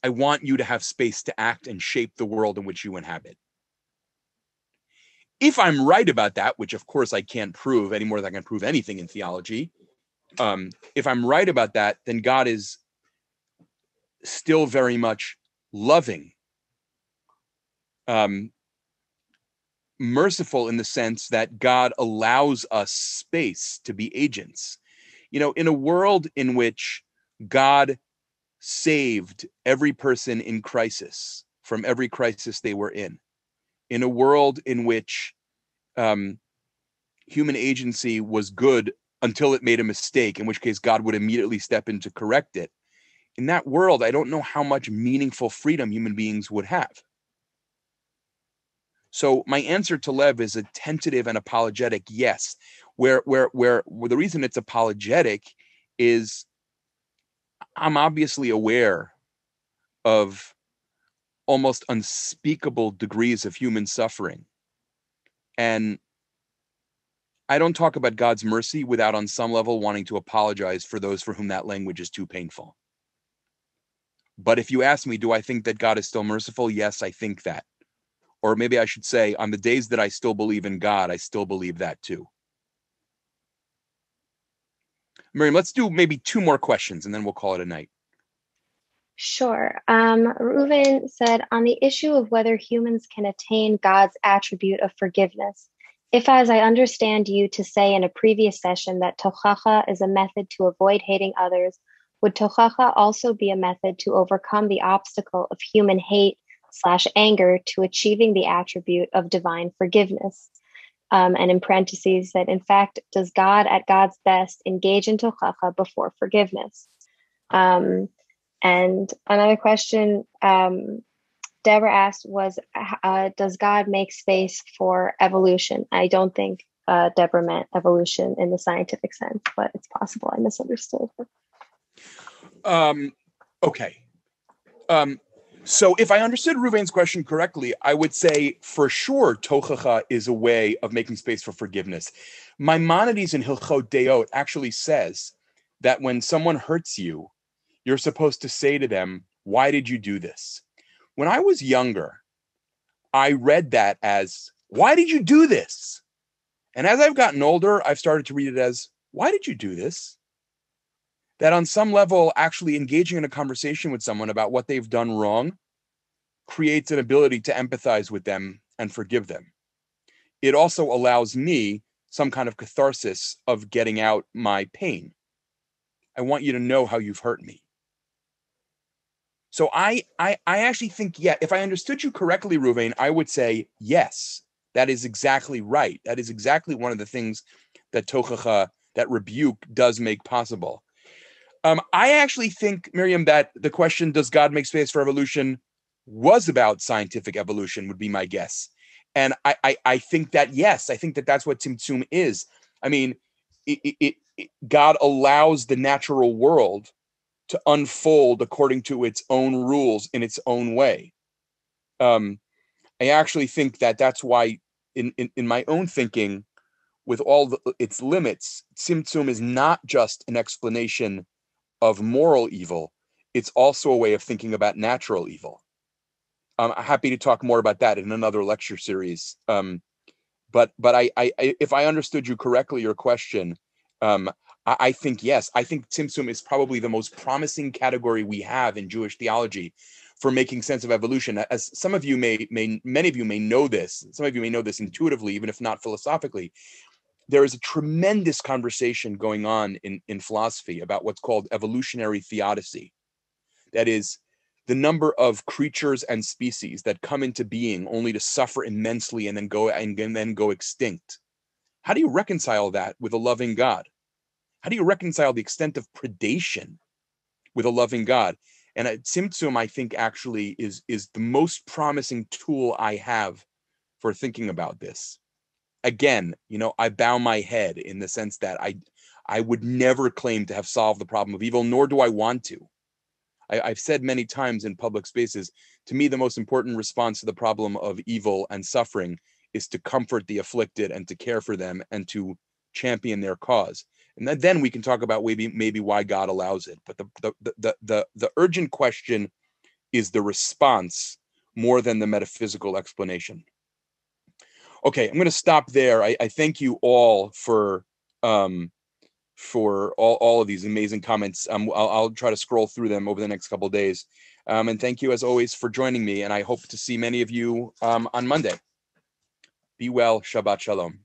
S1: I want you to have space to act and shape the world in which you inhabit. If I'm right about that, which of course I can't prove any more than I can prove anything in theology, if I'm right about that, then God is still very much loving, merciful in the sense that God allows us space to be agents. In a world in which God saved every person in crisis from every crisis they were in a world in which human agency was good until it made a mistake, in which case God would immediately step in to correct it. In that world, I don't know how much meaningful freedom human beings would have. So my answer to Lev is a tentative and apologetic yes, where the reason it's apologetic is I'm obviously aware of almost unspeakable degrees of human suffering. And I don't talk about God's mercy without on some level wanting to apologize for those for whom that language is too painful. But if you ask me, do I think that God is still merciful? Yes, I think that. Or maybe I should say, on the days that I still believe in God, I still believe that too. Miriam, let's do maybe 2 more questions and then we'll call it a night.
S2: Sure. Reuven said, on the issue of whether humans can attain God's attribute of forgiveness, if, as I understand you to say in a previous session, that tochacha is a method to avoid hating others, would tochacha also be a method to overcome the obstacle of human hate/anger to achieving the attribute of divine forgiveness? And in parentheses, that in fact, does God at God's best engage in tochacha before forgiveness? And another question Deborah asked was, does God make space for evolution? I don't think Deborah meant evolution in the scientific sense, but it's possible I misunderstood her.
S1: Okay. So if I understood Ruvain's question correctly, I would say for sure tochacha is a way of making space for forgiveness. Maimonides in Hilchot Deot actually says that when someone hurts you, you're supposed to say to them, why did you do this? When I was younger, I read that as, why did you do this? And as I've gotten older, I've started to read it as, why did you do this? That on some level, actually engaging in a conversation with someone about what they've done wrong creates an ability to empathize with them and forgive them. It also allows me some kind of catharsis of getting out my pain. I want you to know how you've hurt me. So I actually think, yeah, if I understood you correctly, Ruvain, I would say, yes, that is exactly right. That is exactly one of the things that tochacha, that rebuke, does make possible. I actually think, Miriam, that the question, does God make space for evolution, was about scientific evolution, would be my guess. And I think that, yes, I think that that's what Tzimtzum is. I mean, God allows the natural world to unfold according to its own rules in its own way. I actually think that that's why in my own thinking, with all its limits, Tzimtzum is not just an explanation of moral evil. It's also a way of thinking about natural evil. I'm happy to talk more about that in another lecture series. But I if I understood you correctly, your question, I think yes. I think Tzimtzum is probably the most promising category we have in Jewish theology for making sense of evolution. As some of you many of you may know this. Some of you may know this intuitively, even if not philosophically. There is a tremendous conversation going on in philosophy about what's called evolutionary theodicy. That is, the number of creatures and species that come into being only to suffer immensely and then go extinct. How do you reconcile that with a loving God? How do you reconcile the extent of predation with a loving God? And Tzimtzum, I think, actually is the most promising tool I have for thinking about this. Again, I bow my head in the sense that I would never claim to have solved the problem of evil, nor do I want to. I've said many times in public spaces, to me, the most important response to the problem of evil and suffering is to comfort the afflicted and to care for them and to champion their cause. And then we can talk about maybe why God allows it. But the urgent question is the response more than the metaphysical explanation. Okay, I'm going to stop there. I thank you all for all of these amazing comments. I'll try to scroll through them over the next couple of days. And thank you, as always, for joining me. And I hope to see many of you on Monday. Be well. Shabbat Shalom.